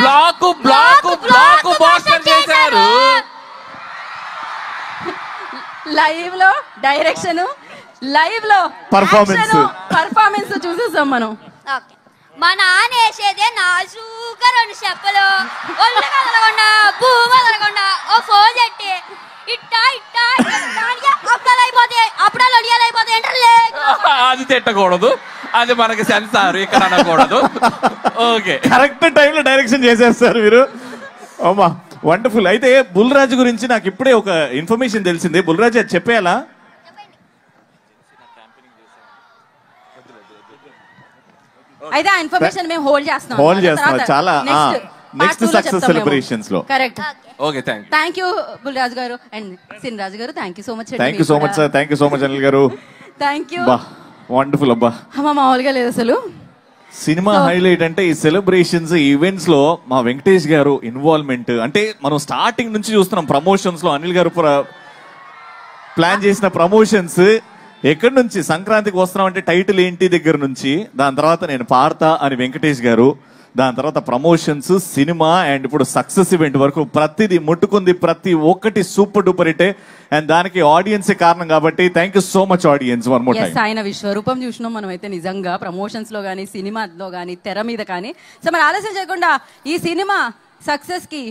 బ్లాక్ బ్లాక్ బ్లాక్ బాస్టర్ చేశారు. లైవ్ లో డైరెక్షన్, లైవ్ లో పర్ఫార్మెన్స్ చూసేసాం మనం. మా నాన్న వేసేదే నాజూగా 2 చెప్పలు ఒళ్ళు కదలకుండా భూమి కదలకుండా ఓ ఫోన్ చెట్టి ఇట్టా ఇట్టా అప్పుడాలు ఒడియాలైపోతాయి అది తిట్టకూడదు, అది మనకి సెన్సార్ ఇక్కడ అనకూడదు. ఓకే, కరెక్ట్ టైంలో డైరెక్షన్ చేసేస్తారు మీరు. అమ్మా వండర్ఫుల్. అయితే బుల్ రాజు గురించి నాకు ఇప్పుడే ఒక ఇన్ఫర్మేషన్ తెలిసింది. బుల్ రాజు అది చెప్పేయాలా? అయితే ఆ ఇన్ఫర్మేషన్ మేము హోల్డ్ చేస్తున్నాం. చాలా నెక్స్ట్ సక్సెస్ సెలబ్రేషన్స్ లో. కరెక్ట్. ఓకే, థ్యాంక్ యూ బుల్ రాజు గారు అండ్ సిన్ Raju garu. Thank you so much. Thank you so much sir. Thank you so much Anil garu. Thank you. Wonderful అబ్బా. మామూలుగా లేదు అసలు. సినిమా హైలైట్ అంటే ఈ సెలబ్రేషన్స్ ఈవెంట్స్ లో మా వెంకటేష్ గారు ఇన్వాల్వ్మెంట్ అంటే మనం స్టార్టింగ్ నుంచి చూస్తున్నాం. ప్రమోషన్స్ లో అనిల్ గారు ప్లాన్ చేసిన ప్రమోషన్స్ ఎక్కడి నుంచి సంక్రాంతికి వస్తున్నాం అంటే టైటిల్ ఏంటి దగ్గర నుంచి, దాని తర్వాత నేను పాడతా అని వెంకటేష్ గారు, దాని తర్వాత ప్రమోషన్స్, సినిమా అండ్ ఇప్పుడు సక్సెస్ ఈవెంట్ వరకు ప్రతిదీ ముట్టుకుంది. ప్రతి ఒక్కటి సూపర్ డూపర్ హిట్. అండ్ దానికి ఆడియన్స్ కారణం కాబట్టి thank you so much audience. One more time. ఆయన విశ్వరూపం చూసినాం మనం అయితే నిజంగా ప్రమోషన్స్ లో కానీ సినిమాలో కానీ తెర మీద కానీ. సో మరి ఆలస్యం చేయకుండా ఈ సినిమా సక్సెస్ కి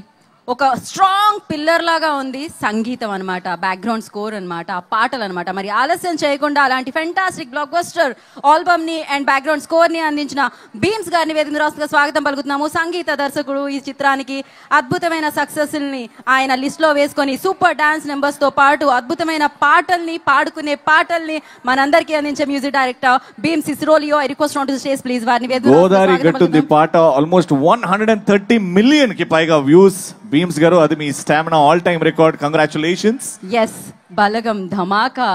ఒక స్ట్రాంగ్ పిల్లర్ లాగా ఉంది సంగీతం అన్నమాట, బ్యాక్గ్రౌండ్ స్కోర్ అన్నమాట, ఆ పాటలు అన్నమాట. మరి ఆలస్యం చేయకుండా అలాంటి ఫెంటాస్టిక్ బ్లాక్ బస్టర్ ఆల్బమ్ ని అండ్ బ్యాక్గ్రౌండ్ స్కోర్ ని అందించిన బీమ్స్ గారిని వేదిక రాష్ట్రంగా స్వాగతం పలుకుతున్నాము. సంగీత దర్శకుడు ఈ చిత్రానికి అద్భుతమైన సక్సెస్ ని ఆయన లిస్ట్ లో వేసుకొని సూపర్ డాన్స్ నెంబర్స్ తో పాటు అద్భుతమైన పాటల్ని పాడుకునే పాటల్ని మనందరికీ అందించే music director Bheems Ceciroleo. I request on to stage please. వారిని గోదావరి గట్టుంది పాట ఆల్మోస్ట్ 130 మిలియన్ కి పైగా వ్యూస్. బీమ్స్ గారు అది మీ stamina all time record. Congratulations. Yes, Balagam Dhamaka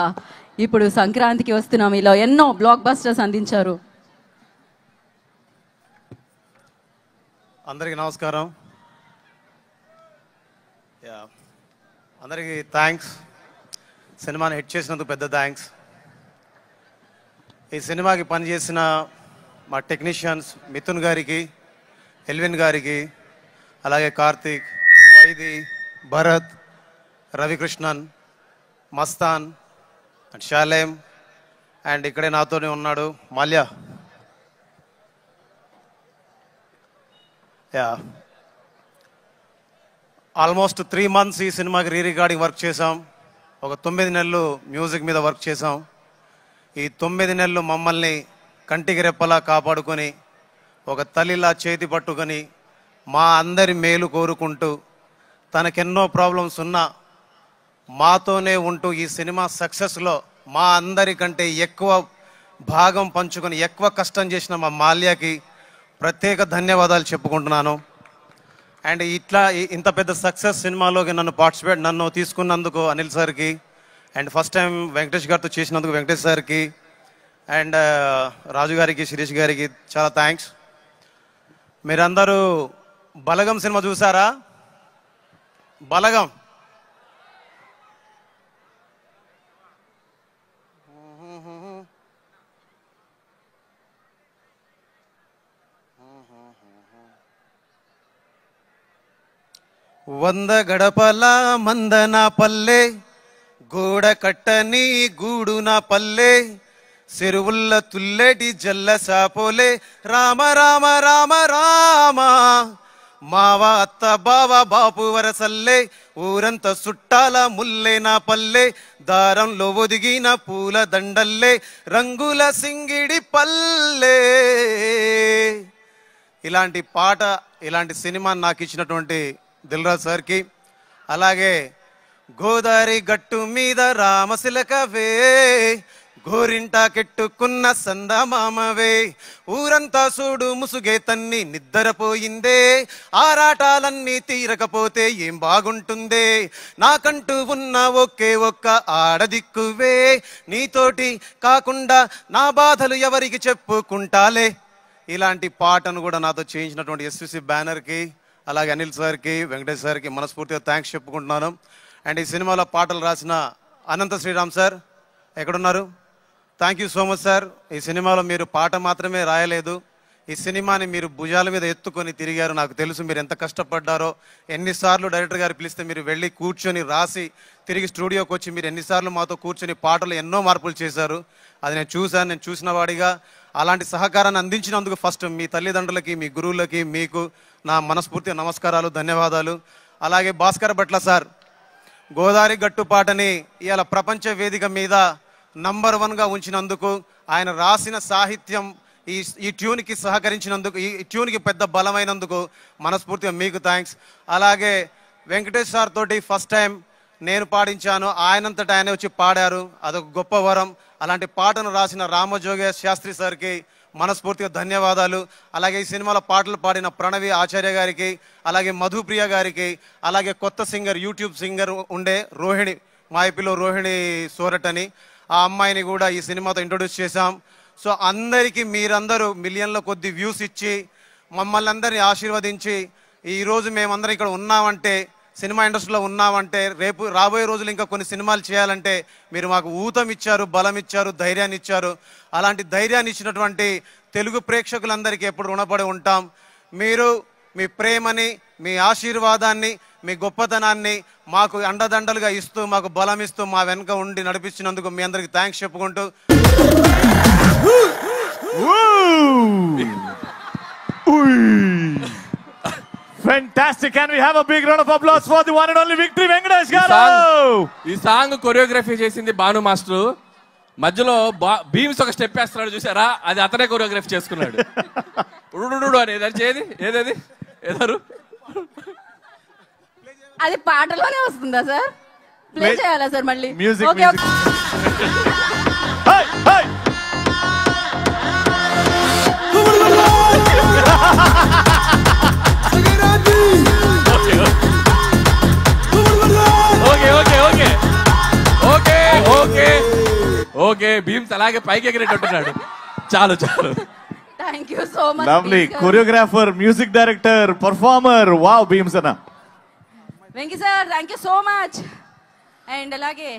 ఇప్పుడు సంక్రాంతికి వస్తున్నాం. ఇలా ఎన్నో బ్లాక్ బస్టర్స్ అందించారు. అందరికీ నమస్కారం. అందరికీ థ్యాంక్స్. సినిమాని హిట్ చేసినందుకు పెద్ద థ్యాంక్స్. ఈ సినిమాకి పనిచేసిన మా టెక్నీషియన్స్ మిథున్ గారికి, ఎల్విన్ గారికి, అలాగే కార్తీక్, వైది, భరత్, రవికృష్ణన్, మస్తాన్ అండ్ షాలేం అండ్ ఇక్కడే నాతోనే ఉన్నాడు మాల్యా. ఆల్మోస్ట్ 3 months ఈ సినిమాకి రీ రికార్డింగ్ వర్క్ చేసాం. ఒక 9 నెలలు మ్యూజిక్ మీద వర్క్ చేసాం. ఈ 9 నెలలు మమ్మల్ని కంటికి రెప్పలా కాపాడుకొని ఒక తల్లిలా చేతి పట్టుకొని మా అందరి మేలు కోరుకుంటూ తనకెన్నో ప్రాబ్లమ్స్ ఉన్నా మాతోనే ఉంటూ ఈ సినిమా సక్సెస్లో మా అందరికంటే ఎక్కువ భాగం పంచుకొని ఎక్కువ కష్టం చేసిన మా మాల్యాకి ప్రత్యేక ధన్యవాదాలు చెప్పుకుంటున్నాను. అండ్ ఇంత పెద్ద సక్సెస్ సినిమాలోకి నన్ను తీసుకున్నందుకు అనిల్ సార్కి, అండ్ ఫస్ట్ టైం వెంకటేష్ గారితో చేసినందుకు వెంకటేష్ సార్కి, అండ్ రాజు గారికి, శిరీష్ గారికి చాలా థ్యాంక్స్. మీరందరూ బలగం సినిమా చూసారా? బలగం వంద గడపల మందన పల్లె, గోడ కట్టని గూడున పల్లె, చెరువుల్ల తుల్లెటి జల్ల సాపోలే, రామ రామ రామ రామ మావ అత్త బావ బాపు వరసల్లే ఊరంతా సుట్టాల ముల్లే నా పల్లె దారంలో ఒదిగిన పూల దండల్లే రంగుల సింగిడి పల్లె. ఇలాంటి పాట ఇలాంటి సినిమా నాకు ఇచ్చినటువంటి దిల్రాజ్ సార్కి, అలాగే గోదావరి గట్టు మీద రామశిలకవే గోరింటా కెట్టుకున్న సందమామవే ఊరంతా చూడు ముసుగే తన్ని నిద్రపోయిందే ఆరాటాలన్నీ తీరకపోతే ఏం బాగుంటుందే నాకంటూ ఉన్న ఒకే ఒక్క ఆడదిక్కువే నీతోటి కాకుండా నా బాధలు ఎవరికి చెప్పుకుంటాలే. ఇలాంటి పాటను కూడా నాతో చేయించినటువంటి ఎస్విసి బ్యానర్కి, అలాగే అనిల్ సార్కి, వెంకటేష్ సార్కి మనస్ఫూర్తిగా థ్యాంక్స్ చెప్పుకుంటున్నాను. అండ్ ఈ సినిమాలో పాటలు రాసిన అనంత శ్రీరామ్ సార్ ఎక్కడున్నారు? Thank you so much sir. ఈ సినిమాలో మీరు పాట మాత్రమే రాయలేదు, ఈ సినిమాని మీరు భుజాల మీద ఎత్తుకొని తిరిగారు. నాకు తెలుసు మీరు ఎంత కష్టపడ్డారో. ఎన్నిసార్లు డైరెక్టర్ గారు పిలిస్తే మీరు వెళ్ళి కూర్చొని రాసి తిరిగి స్టూడియోకి వచ్చి మీరు ఎన్నిసార్లు మాతో కూర్చొని పాటలు ఎన్నో మార్పులు చేశారు. అది నేను చూశాను. నేను చూసిన వాడిగా అలాంటి సహకారాన్ని అందించినందుకు ఫస్ట్ మీ తల్లిదండ్రులకి, మీ గురువులకి, మీకు నా మనస్ఫూర్తిగా నమస్కారాలు, ధన్యవాదాలు. అలాగే భాస్కర్ భట్ల సార్ గోదావరి గట్టు పాటని ఇవాళ ప్రపంచ వేదిక మీద నంబర్ 1గా ఉంచినందుకు, ఆయన రాసిన సాహిత్యం ఈ ట్యూన్కి సహకరించినందుకు, ఈ ట్యూన్కి పెద్ద బలమైనందుకు మనస్ఫూర్తిగా మీకు థ్యాంక్స్. అలాగే వెంకటేష్ సార్ తోటి ఫస్ట్ టైం నేను పాడించాను, ఆయనంతటా ఆయన వచ్చి పాడారు, అదొక గొప్ప వరం. అలాంటి పాటను రాసిన రామజోగే శాస్త్రి సార్కి మనస్ఫూర్తిగా ధన్యవాదాలు. అలాగే ఈ సినిమాలో పాటలు పాడిన ప్రణవి ఆచార్య గారికి, అలాగే మధుప్రియ గారికి, అలాగే కొత్త సింగర్ యూట్యూబ్ సింగర్ ఉండే రోహిణి, మా ఐపీలో రోహిణి సోరట్ అని, ఆ అమ్మాయిని కూడా ఈ సినిమాతో ఇంట్రొడ్యూస్ చేశాం. సో అందరికీ మీరందరూ మిలియన్ల కొద్ది వ్యూస్ ఇచ్చి మమ్మల్ని అందరినీ ఆశీర్వదించి ఈరోజు మేమందరం ఇక్కడ ఉన్నామంటే, సినిమా ఇండస్ట్రీలో ఉన్నామంటే, రేపు రాబోయే రోజులు ఇంకా కొన్ని సినిమాలు చేయాలంటే మీరు మాకు ఊతం ఇచ్చారు, బలం ఇచ్చారు, ధైర్యాన్ని ఇచ్చారు. అలాంటి ధైర్యాన్ని ఇచ్చినటువంటి తెలుగు ప్రేక్షకులందరికీ ఎప్పుడు రుణపడి ఉంటాం. మీరు మీ ప్రేమని, మీ ఆశీర్వాదాన్ని, మీ గొప్పతనాన్ని మాకు అండదండలుగా ఇస్తూ, మాకు బలం ఇస్తూ, మా వెనుక ఉండి నడిపించినందుకు మీ అందరికి థ్యాంక్స్ చెప్పుకుంటూ Fantastic. Can we have a big round of applause for the one and only Victory Venkatesh garu? ఈ సాంగ్ కొరియోగ్రఫీ చేసింది భాను మాస్టర్. మధ్యలో భీమ్స్ ఒక స్టెప్ వేస్తున్నాడు చూసారా, అది అతనే కొరియోగ్రఫీ చేసుకున్నాడు. ఉడు అనేది అది ఏదది ఏదారు అది పాటలోనే వస్తుందా సార్? ప్లే చేయాలా సార్ మళ్ళీ? మ్యూజిక్ ఓకే ఓకే భీమ్స్ అలాగే పైకి ఎగిరేటట్టున్నాడు. చాలు చాలు. Thank you so much. Lovely choreographer, music director, performer. Wow Bheems అన్న. Venky sir thank you so much. And అలాగే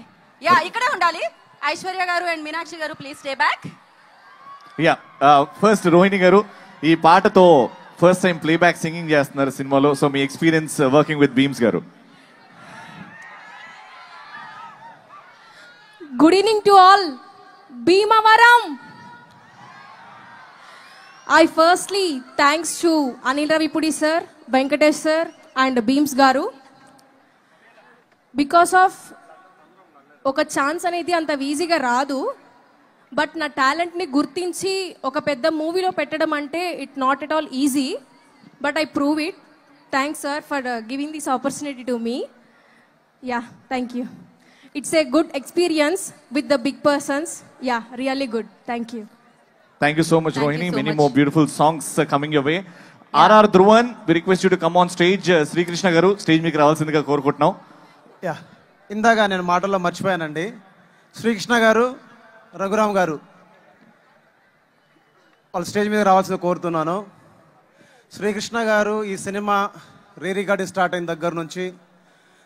ఇక్కడే ఉండాలి Aishwarya garu and Meenakshi garu, please stay back. First Rohini garu, ఈ పాటతో ఫస్ట్ టైం ప్లేబ్యాక్ సింగింగ్ చేస్తున్నారు సినిమాలో. సో మీ experience working with Bheems garu. Good evening to all. Bhimavaram. I firstly thanks to Anil Ravipudi sir, Venkatesh sir and Beams garu. Because of ఒక chance అనేది అంత ఈజీగా రాదు, బట్ నా టాలెంట్ని గుర్తించి ఒక పెద్ద మూవీలో పెట్టడం అంటే it not at all easy, but I prove it. Thanks sir for giving this opportunity to me. Yeah thank you. It's a good experience with the big persons. Yeah, really good. Thank you. Thank you so much, Rohini. So Many much. more beautiful songs coming your way. R.R. Dhruvan, we request you to come on stage. Sri Krishna garu, stage మీకు రావాల్సిందిగా కోరుకుంటున్నాం. ఇందాక నేను మాటల్లో మర్చిపోయానండి. శ్రీకృష్ణ గారు, రఘురామ్ గారు వాళ్ళ స్టేజ్ మీద రావాల్సింది కోరుతున్నాను. శ్రీకృష్ణ గారు ఈ సినిమా రీరికార్డింగ్ స్టార్ట్ అయిన దగ్గర నుంచి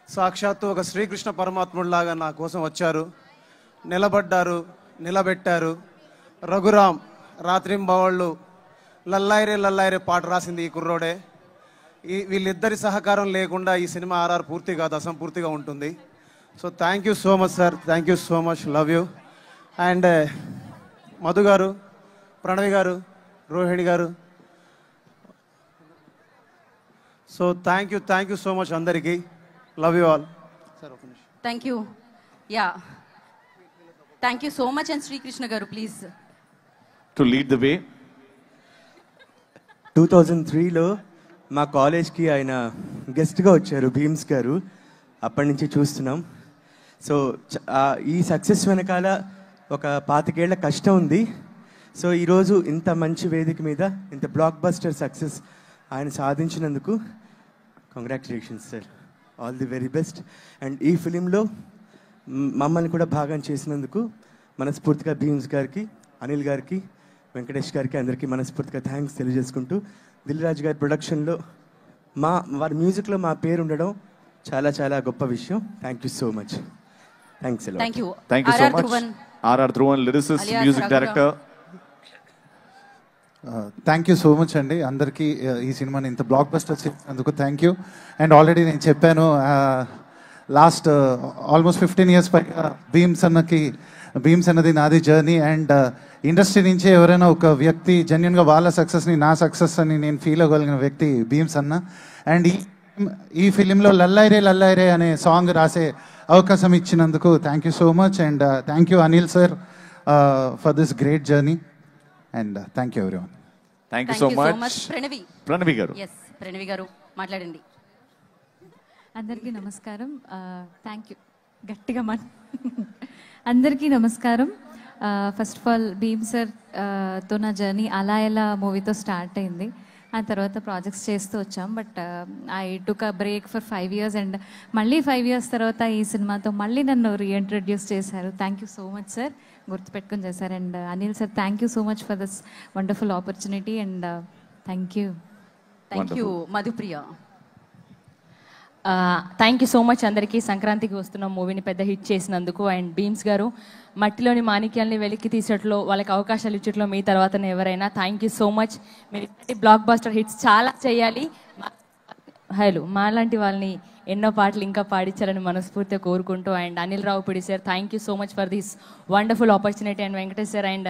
సాక్షాత్తు ఒక శ్రీకృష్ణ పరమాత్ముడిలాగా నా కోసం వచ్చారు, నిలబడ్డారు, నిలబెట్టారు. రఘురామ్ రాత్రింబవళ్ళు లల్లాయిరే లల్లాయిరే పాట రాసింది ఈ కుర్రోడే. వీళ్ళిద్దరి సహకారం లేకుండా ఈ సినిమా ఆర్ఆర్ పూర్తి కాదు, అసంపూర్తిగా ఉంటుంది. So thank you so much sir, thank you so much, love you. And Madhu garu, Pranavi garu, Rohini garu, so thank you so much అందరికీ. Love you all. Thank you. Yeah, thank you so much. And Srikrishna garu please to lead the way. 2003లో మా కాలేజ్కి ఆయన గెస్ట్గా వచ్చారు, భీమ్స్ గారు. అప్పటి నుంచి చూస్తున్నాం. సో ఈ సక్సెస్ వెనకాల ఒక 25 ఏళ్ల కష్టం ఉంది. సో ఈరోజు ఇంత మంచి వేదిక మీద ఇంత బ్లాక్ బస్టర్ సక్సెస్ ఆయన సాధించినందుకు congratulations sir, all the very best. And ఈ ఫిలింలో మమ్మల్ని కూడా భాగం చేసినందుకు మనస్ఫూర్తిగా భీమ్స్ గారికి, అనిల్ గారికి, వెంకటేష్ గారికి అందరికీ మనస్ఫూర్తిగా థ్యాంక్స్ తెలియజేసుకుంటూ, దిల్ రాజు గారి ప్రొడక్షన్లో వారి మ్యూజిక్లో మా పేరు ఉండడం చాలా చాలా గొప్ప విషయం. Thank you so much. Thanks. Thank you. Thank you so much. RR Dhruvan, lyricist, music director. Thank you so much అండి అందరికీ ఈ సినిమాని ఇంత బ్లాక్ బస్టర్ చేసినందుకు థ్యాంక్ యూ. అండ్ ఆల్రెడీ నేను చెప్పాను, లాస్ట్ ఆల్మోస్ట్ 15 years పైగా భీమ్స్ అన్నది నాది జర్నీ. అండ్ ఇండస్ట్రీ నుంచే ఎవరైనా ఒక వ్యక్తి జెన్యున్గా వాళ్ళ సక్సెస్ని నా సక్సెస్ అని నేను ఫీల్ అవ్వగలిగిన వ్యక్తి భీమ్స్ అన్న. అండ్ ఈ ఫిలింలో లల్లాయిరే లల్లాయిరే అనే సాంగ్ రాసే అవకాశం ఇచ్చినందుకు thank you so much. And thank you Anil sir for this great journey. And thank you everyone. Thank you so much. Pranavi గారు. ఎస్, ప్రణవి గారు మాట్లాడండి. అందరికీ నమస్కారం. Thank you. గట్టిగా అందరికీ నమస్కారం. First of all Bheem sir తో నా జర్నీ అలా ఎలా మూవీతో స్టార్ట్ అయింది. ఆ తర్వాత ప్రాజెక్ట్స్ చేస్తూ వచ్చాం. But I took a break for 5 years and మళ్ళీ 5 years తర్వాత ఈ సినిమాతో మళ్ళీ నన్ను రీఇంట్రడ్యూస్ చేశారు. Thank you so much sir, గుర్తుపెట్టుకొని చేశారు. And Anil sir, thank you so much for this wonderful opportunity. And thank you. Thank you Madhupriya. Thank you so much అందరికీ. సంక్రాంతికి వస్తున్న మూవీని పెద్ద హిట్ చేసినందుకు. అండ్ భీమ్స్ గారు, మట్టిలోని మాణిక్యాలని వెలికి తీసేట్లో వాళ్ళకి అవకాశాలు ఇచ్చట్లో మీ తర్వాతనే ఎవరైనా. Thank you so much. మీరు బ్లాక్ బస్టర్ హిట్స్ చాలా చేయాలి. మాలాంటి వాళ్ళని ఎన్నో పాటలు ఇంకా పాడించాలని మనస్ఫూర్తిగా కోరుకుంటూ. And Anil Ravipudi sir, thank you so much for this wonderful opportunity. And Venkatesh sir and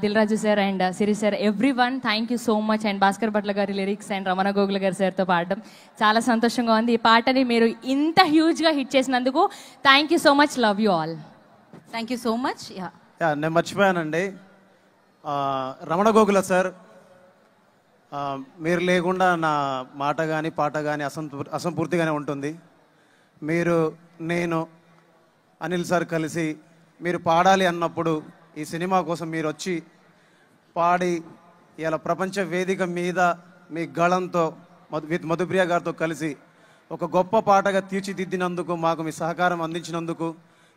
Dil Raju sir and Siri sir, everyone thank you so much. And Bhaskar Bhatla గారి లిరిక్స్ అండ్ రమణ గోగుల గారి సార్తో పాడడం చాలా సంతోషంగా ఉంది. ఈ పాటని మీరు ఇంత హ్యూజ్గా హిట్ చేసినందుకు thank you so much. Love you all. Thank you so much. నేను మర్చిపోయానండి, రమణ గోగుల సార్, మీరు లేకుండా నా మాట కానీ పాట కానీ అసంపూర్తిగానే ఉంటుంది. నేను అనిల్ సార్ కలిసి మీరు పాడాలి అన్నప్పుడు ఈ సినిమా కోసం మీరు వచ్చి పాడి ఇలా ప్రపంచ వేదిక మీద మీ గళంతో విత్ మధుప్రియ గారితో కలిసి ఒక గొప్ప పాటగా తీర్చిదిద్దినందుకు, మాకు మీ సహకారం అందించినందుకు,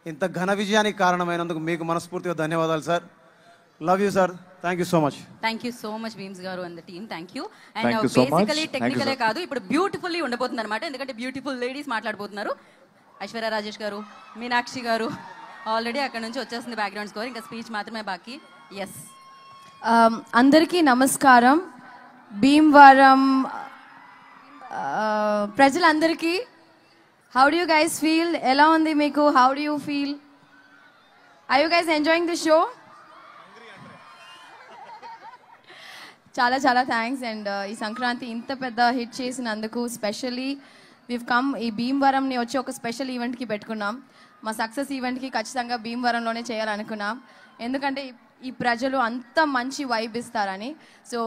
ఇంత ఘన విజయానికి కారణమైనందుకు మీకు మనస్ఫూర్తిగా ధన్యవాదాలు sir. Love you sir. Thank you so much. Thank you so much Bheems garu and the team. Thank you. And basically టెక్నికలే కాదు, ఇప్పుడు బ్యూటిఫుల్లీ ఉండబోతుంది అనమాట. ఎందుకంటే బ్యూటిఫుల్ లేడీస్ మాట్లాడబోతున్నారు. ఐశ్వర్య రాజేష్ గారు, మీనాక్షి గారు ఆల్రెడీ అక్కడ నుంచి వచ్చేస్తుంది బ్యాక్గ్రౌండ్ స్కోర్. ఇంకా స్పీచ్ మాత్రమే బాకీ. ఎస్, అందరికీ నమస్కారం. భీమవరం ప్రజలందరికీ how do you guys feel? ఎలా ఉంది మీకు? How do you feel? Are you guys enjoying the show? చాలా చాలా థ్యాంక్స్. అండ్ ఈ సంక్రాంతి ఇంత పెద్ద హిట్ చేసినందుకు స్పెషల్లీ వీవ్ కమ్ ఈ భీమవరంని వచ్చి ఒక స్పెషల్ ఈవెంట్కి పెట్టుకున్నాం. మా సక్సెస్ ఈవెంట్కి ఖచ్చితంగా భీమవరంలోనే చేయాలనుకున్నాం. ఎందుకంటే ఈ ప్రజలు అంత మంచి వైబ్ ఇస్తారని. So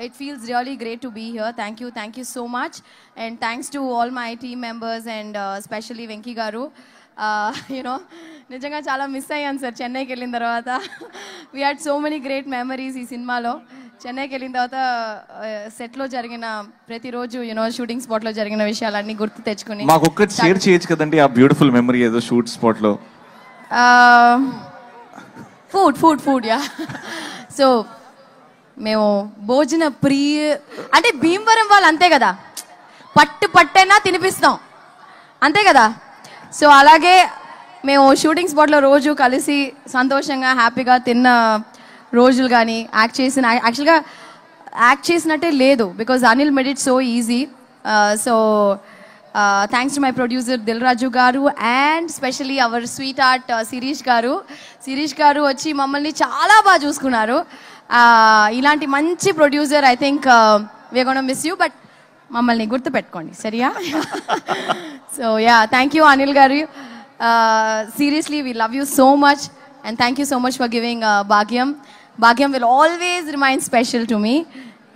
it feels really great to be here. Thank you so much. And thanks to all my team members and specially Venky గారు. యూనో నిజంగా చాలా మిస్ అయ్యాను సార్ చెన్నైకి వెళ్ళిన తర్వాత. We had so many great memories ఈ సినిమాలో. చెన్నైకి వెళ్ళిన తర్వాత సెట్లో జరిగిన ప్రతిరోజు షూటింగ్ స్పాట్లో జరిగిన విషయాలన్నీ గుర్తు తెచ్చుకుని మాకు ఒక్కటి షేర్ చేయొచ్చు కదండి ఆ బ్యూటిఫుల్ మెమరీ ఏదో షూట్ స్పాట్లో. Food yeah. సో మేము భోజన అంటే భీమవరం వాళ్ళు అంతే కదా, పట్టైనా తినిపిస్తాం అంతే కదా. సో అలాగే మేము షూటింగ్ స్పాట్లో రోజు కలిసి సంతోషంగా హ్యాపీగా తిన్న రోజులు కానీ యాక్చువల్గా యాక్ట్ చేసినట్టే లేదు, because Anil made it so easy. So thanks to my producer Dil Raju garu and specially our sweet heart Sirish garu వచ్చి మమ్మల్ని చాలా బాగా చూసుకున్నారు. ఇలాంటి మంచి producer I think we are gonna miss you. But మమ్మల్ని గుర్తుపెట్టుకోండి సరియా. So yeah, thank you Anil garu. Seriously we love you so much and thank you so much for giving Bhagyam. Bhagyam will always remain special to me.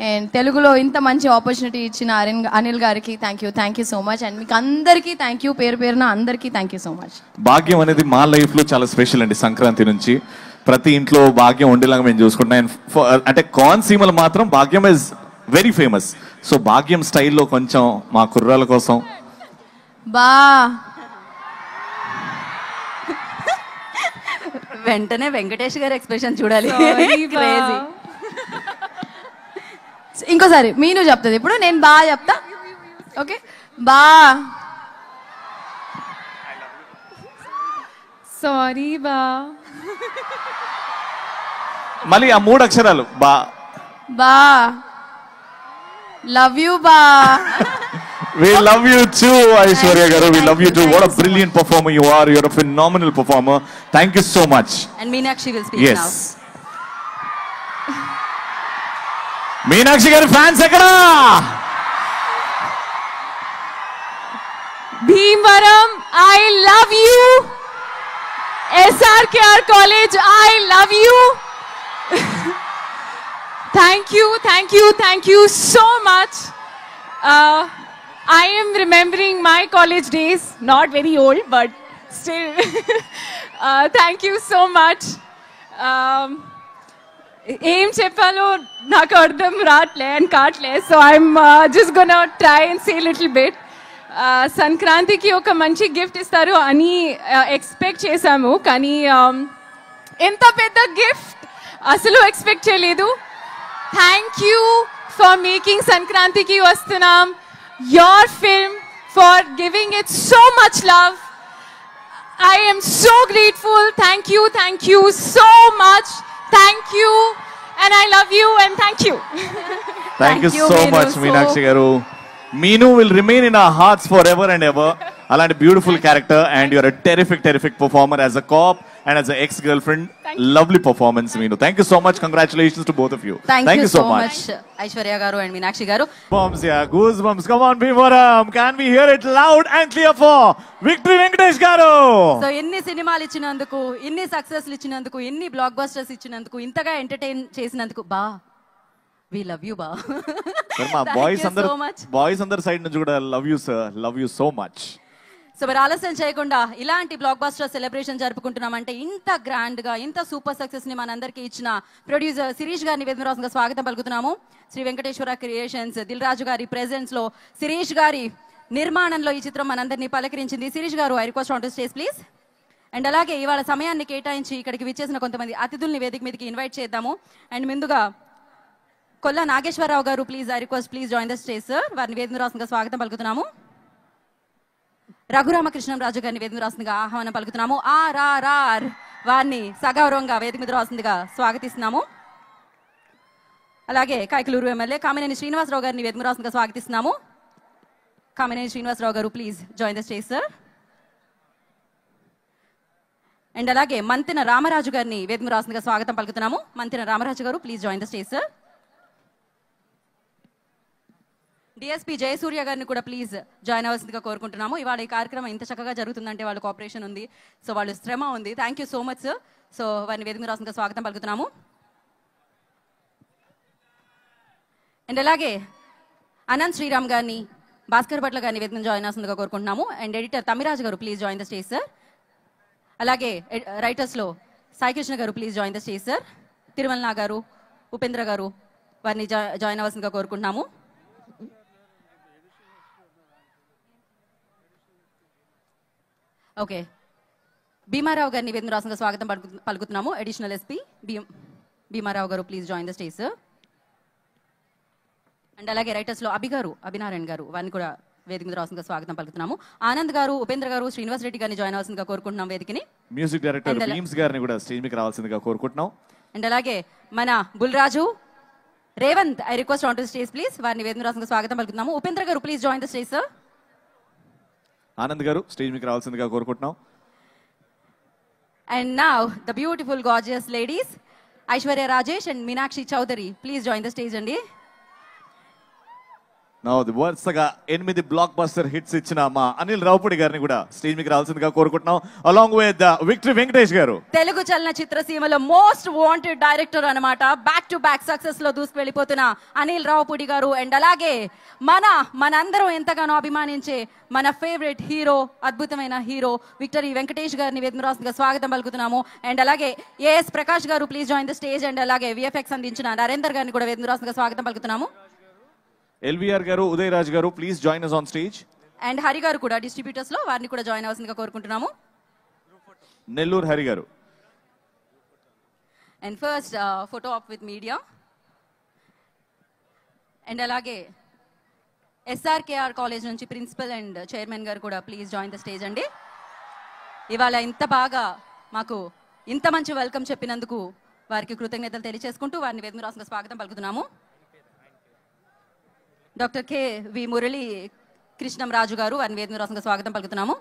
And తెలుగులో ఇంత మంచి opportunity ఇచ్చిన అనిల్ గారికి thank you so much. And మీకు అందరికీ థ్యాంక్ యూ, పేరు పేరున అందరికీ థ్యాంక్ యూ సో మచ్. భాగ్యం అనేది మా లైఫ్లో చాలా స్పెషల్ అండి. సంక్రాంతి నుంచి ప్రతి ఇంట్లో భాగ్యం ఉండేలాగా మేము చూసుకుంటాం. అంటే కోనసీమలో మాత్రం భాగ్యం ఇస్ వెరీ ఫేమస్. సో భాగ్యం స్టైల్లో కొంచెం మా కుర్రాల కోసం వెంటనే వెంకటేష్ గారి ఎక్స్ప్రెషన్ చూడాలి. ఇంకోసారి మీను చెప్తుంది, ఇప్పుడు నేను బా చెప్తా. ఓకే, బా. సారీ బా. మళ్ళీ ఆ 3 అక్షరాలు బా. బా లవ్ యూ బా. We love you too, Aishwarya garu. We love you too. What a brilliant performer you are. You're a phenomenal performer. Thank you so much. And Meenakshi will speak now. Yes. Meenakshi garu fans ekkada? Bhimvaram, I love you. SRKR College, I love you. Thank you so much. I am remembering my college days, not very old, but still. Thank you so much. Aim cheppalo naku ardham raatle and kaatle, so I'm just gonna try and say a little bit. సంక్రాంతికి ఒక మంచి gift ఇస్తారు అని expect చేశాము, కానీ ఎంత పెద్ద gift అసలు ఎక్స్పెక్ట్ చేయలేదు. థ్యాంక్ యూ ఫర్ మేకింగ్ సంక్రాంతికి వస్తున్నాం your film, for giving it so much love. I am so grateful. Thank you so much. Thank you, and I love you, and thank you. Thank you so much, Meenakshi garu. Meenu will remain in our hearts forever and ever. Alanti beautiful character, and you're a terrific performer as a cop and as an ex-girlfriend. Lovely performance, Meenu. Thank you so much. Congratulations to both of you. Thank you so much, Aishwarya garu and Meenakshi garu. Bombs, yeah, goosebumps. Come on, Bhimvaram. Can we hear it loud and clear for Victory Venkatesh garu? So ఎన్ని సినిమాలు ఇచ్చినందుకు, ఇన్ని సక్సెస్లు ఇచ్చినందుకు, ఇన్ని black busters ఇచ్చినందుకు, ఇంతగా entertain చేసినందుకు బా, we love you బా. బాయ్స్ అందరి సైడ్ నుంచి కూడా love you sir, love you so much. So మరి ఆలస్యం చేయకుండా ఇలాంటి బ్లాక్ బస్టర్ సెలబ్రేషన్ జరుపుకుంటున్నామంటే, ఇంత గ్రాండ్ గా ఇంత సూపర్ సక్సెస్ ని మనందరికీ ఇచ్చిన ప్రొడ్యూసర్ శిరీష్ గారిని వేదికగా స్వాగతం పలుకుతున్నాము. శ్రీ వెంకటేశ్వర క్రియేషన్స్ దిల్ రాజు గారి ప్రెజెన్స్ లో, శిరీష్ గారి నిర్మాణంలో ఈ చిత్రం మనందరినీ పలకరించింది. శిరీష్ గారు, I request on to stage please. And అలాగే ఇవాళ సమయాన్ని కేటాయించి ఇక్కడికి విచ్చేసిన కొంతమంది అతిథుల్ని వేదిక మీదకి ఇన్వైట్ చేద్దాము. అండ్ ముందుగా కొల్లా నాగేశ్వరరావు గారు, please I request please join the stage sir. వారిని వేదికగా స్వాగతం పలుకుతున్నాము. రఘురామకృష్ణం రాజు గారిని వేదిక రాసిందిగా ఆహ్వానం పలుకుతున్నాము. RRR వారిని సగౌరవంగా వేదిక మీద రాసిందిగా స్వాగతిస్తున్నాము. అలాగే కాయకలూరు ఎమ్మెల్యే కామినేని శ్రీనివాసరావు గారిని వేదిక రాసిందిగా స్వాగతిస్తున్నాము. కామినేని శ్రీనివాసరావు గారు, please join the stage sir. And అలాగే మంతెన రామరాజు గారిని వేదిక రాసిందిగా స్వాగతం పలుకుతున్నాము. మంతెన రామరాజు గారు, please join the stage sir. DSP Jayasurya గారిని కూడా ప్లీజ్ జాయిన్ అవ్వాల్సిందిగా కోరుకుంటున్నాము. ఇవాళ ఈ కార్యక్రమం ఇంత చక్కగా జరుగుతుందంటే వాళ్ళ కోఆపరేషన్ ఉంది, సో వాళ్ళు శ్రమ ఉంది. Thank you so much sir. So వారిని వేదిక రాసిందిగా స్వాగతం పలుకుతున్నాము. అండ్ అలాగే అనంత్ శ్రీరామ్ గారిని, భాస్కర్ భట్ల గారిని వేదిక జాయిన్ అవ్వాల్సిందిగా కోరుకుంటున్నాము. And editor Tammiraj garu, please join the stage sir. అలాగే రైటర్స్లో Sai Krishna garu, please join the stage sir. తిరుమలనా గారు, ఉపేంద్ర గారు, వారిని జాయిన్ అవ్వాల్సిందిగా కోరుకుంటున్నాము. ఓకే, భీమారావు గారిని వేదిక రాసిన స్వాగతం పలుకుతున్నాము. అడిషనల్ ఎస్పీ భీమారావు గారు, please join the stage sir. And అలాగే రైటర్స్లో అభినారాయణ గారు, వారిని కూడా వేదిక మీద రాసిన స్వాగతం పలుకుతున్నాము. ఆనంద్ గారు, ఉపేంద్ర గారు, శ్రీనివాస్ రెడ్డి గారిని జాయిన్ అవ్వాల్సిందిగా కోరుకుంటున్నాం వేదికని. మ్యూజిక్ డైరెక్టర్ భీమ్స్ గారిని కూడా స్టేజ్ మీదకి రావాల్సిందిగా కోరుకుంటున్నాం. అండ్ అలాగే మన Bulraju, Revanth, I request on to stage please. వారిని వేదిక రాసిన స్వాగతం పలుకుతున్నాము. ఉపేంద్ర గారు, please join the stage sir. Anand గారు స్టేజ్ మీదకి రావాల్సిందిగా కోరుకుంటున్నాం. And now the beautiful gorgeous ladies Aishwarya Rajesh and Meenakshi Chowdhury, please join the stage andi. వరుసగా 8 బ్లాక్ బస్టర్ హిట్స్ ఇచ్చిన మా అనిల్ రావుపూడి గారిని కూడా స్టేజ్ మీకు రావాల్సిందిగా కోరుకుంటున్నాం. అలాంగ్ విత్ విక్టరీ వెంకటేష్ గారు, తెలుగు చలనచిత్ర సీమలో మోస్ట్ వాంటెడ్ డైరెక్టర్ అన్నమాట. బ్యాక్ టు బ్యాక్ సక్సెస్ లో దూసుకు వెళ్ళిపోతున్న అనిల్ రావుపూడి గారు. అండ్ అలాగే మనందరం ఎంతగానో అభిమానించే మన ఫేవరెట్ హీరో, అద్భుతమైన హీరో విక్టరీ వెంకటేష్ గారిని వేదికగా స్వాగతం పలుకుతున్నాము. అండ్ అలాగే ఏఎస్ ప్రకాష్ గారు, please join the stage. And అలాగే విఎఫ్ఎక్స్ అందించిన నరేందర్ గారిని కూడా వేదికగా స్వాగతం పలుకుతున్నాము. ఎల్వీఆర్ గారు, ఉదయ్ రాజ్ గారు, please join us on stage. And Hari గారు కూడా డిస్ట్రిబ్యూటర్స్ లో, వారిని కూడా జాయిన్ అవ్వాల్సిందిగా కోరుకుంటున్నాము. నెల్లూరు హరి గారు. And first photo op with media. And అలాగే ఎస్ఆర్కేఆర్ కాలేజ్ నుంచి ప్రిన్సిపల్ అండ్ చైర్మన్ గారు కూడా ప్లీజ్ జాయిన్ ద స్టేజ్ అండి. ఇవాళ ఇంత బాగా మాకు ఇంత మంచి వెల్కమ్ చెప్పినందుకు వారికి కృతజ్ఞతలు తెలియజేసుకుంటూ వారిని వేదికగా స్వాగతం పలుకుతున్నాము. డాక్టర్ కె.వి. మురళీ కృష్ణం రాజు గారు, వారిని వేదికగా స్వాగతం పలుకుతున్నాము.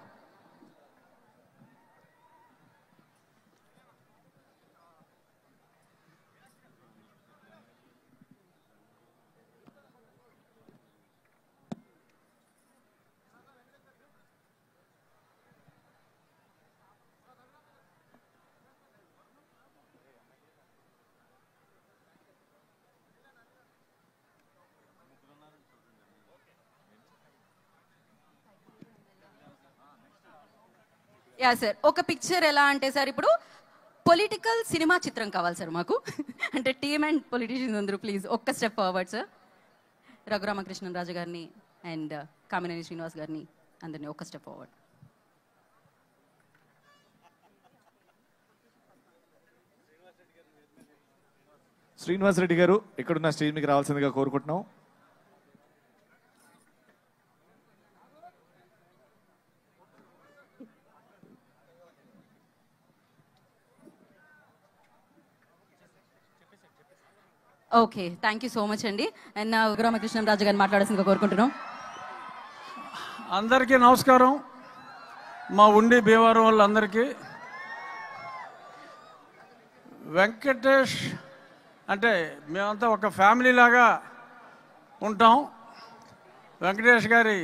యా సార్, ఒక పిక్చర్ ఎలా అంటే సార్, ఇప్పుడు పొలిటికల్ సినిమా చిత్రం కావాలి సార్ మాకు. అంటే టీమ్ అండ్ పొలిటీషియన్స్ అందరూ ప్లీజ్ ఒక్క స్టెప్ ఫార్వర్డ్ సార్. రఘురామకృష్ణన్ రాజు గారిని అండ్ కామినేని శ్రీనివాస్ గారిని అందరినీ ఒక్క స్టెప్ ఫార్వర్డ్. శ్రీనివాస్ రెడ్డి గారు ఇక్కడున్న స్టేజ్ మీకు రావాల్సిందిగా కోరుకుంటున్నాం. Okay, thank you so much అండి. అండ్ రఘురామకృష్ణన్ రాజు గారిని మాట్లాడాల్సిందిగా కోరుకుంటున్నాం. అందరికీ నమస్కారం. మా ఉండి భీమవరం వాళ్ళందరికీ. వెంకటేష్ అంటే మేమంతా ఒక ఫ్యామిలీ లాగా ఉంటాం. వెంకటేష్ గారి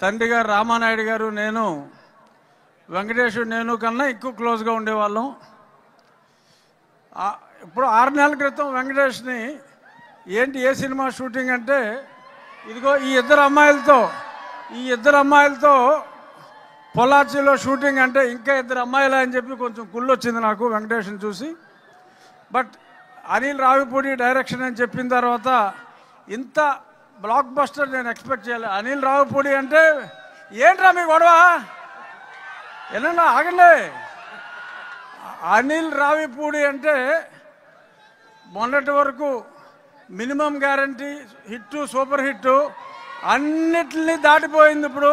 తండ్రి గారు రామానాయుడు గారు, వెంకటేష్ నేను కన్నా ఎక్కువ క్లోజ్గా ఉండేవాళ్ళం. ఇప్పుడు 6 నెలల క్రితం వెంకటేష్ని ఏ సినిమా షూటింగ్ అంటే, ఇదిగో ఈ ఇద్దరు అమ్మాయిలతో పొలాచిలో షూటింగ్ అంటే ఇంకా 2 అమ్మాయిలు అని చెప్పి కొంచెం కుళ్ళు వచ్చింది నాకు వెంకటేష్ని చూసి. బట్ అనిల్ రావిపూడి డైరెక్షన్ అని చెప్పిన తర్వాత ఇంత బ్లాక్ బస్టర్ నేను ఎక్స్పెక్ట్ చేయలేదు. అనిల్ రావిపూడి అంటే ఏంట్రా మీ గొడవ, ఏమన్నా ఆగండి. అనిల్ రావిపూడి అంటే మొన్నటి వరకు minimum guarantee hit, super hit అన్నిటినీ దాటిపోయింది. ఇప్పుడు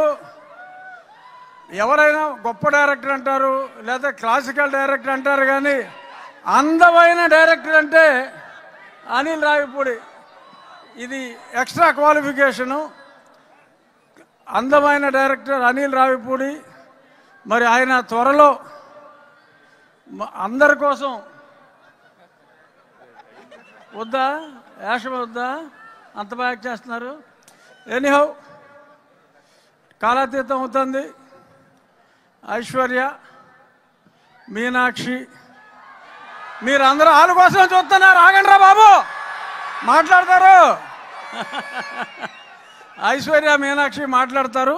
ఎవరైనా గొప్ప డైరెక్టర్ అంటారు, లేదా క్లాసికల్ డైరెక్టర్ అంటారు, కానీ అందమైన డైరెక్టర్ అంటే అనిల్ రావిపూడి. ఇది ఎక్స్ట్రా క్వాలిఫికేషను. అందమైన డైరెక్టర్ అనిల్ రావిపూడి. మరి ఆయన త్వరలో అందరి కోసం వద్దా యాషం వద్దా అంత బాగా చేస్తున్నారు. ఎనీహౌ కాలాతీతం అవుతుంది. ఐశ్వర్య, మీనాక్షి, మీరందరూ వాళ్ళ కోసం చూస్తున్నారు. ఆగండి రా బాబు, మాట్లాడతారు. ఐశ్వర్య, మీనాక్షి మాట్లాడతారు.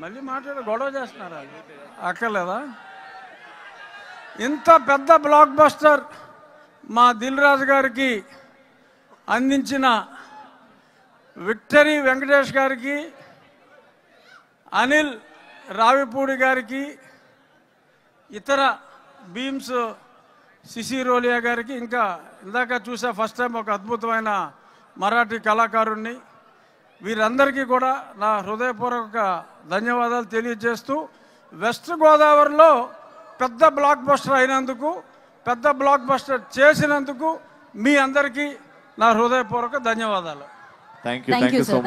మళ్ళీ గొడవ చేస్తున్నారా? అక్కర్లేదా? ఇంత పెద్ద బ్లాక్ బస్టర్ మా దిల్ రాజు గారికి అందించిన విక్టరీ వెంకటేష్ గారికి, అనిల్ రావిపూడి గారికి, ఇతర బీమ్స్ సిసిరోలియా గారికి, ఇంకా ఇందాక చూసా ఫస్ట్ టైం ఒక అద్భుతమైన మరాఠీ కళాకారుణ్ణి, వీరందరికీ కూడా నా హృదయపూర్వక ధన్యవాదాలు తెలియజేస్తూ, వెస్ట్ గోదావరిలో పెద్ద బ్లాక్ బస్టర్ అయినందుకు, పెద్ద బ్లాక్ బస్టర్ చేసినందుకు మీ అందరికీ నా హృదయపూర్వక ధన్యవాదాలు. Thank you so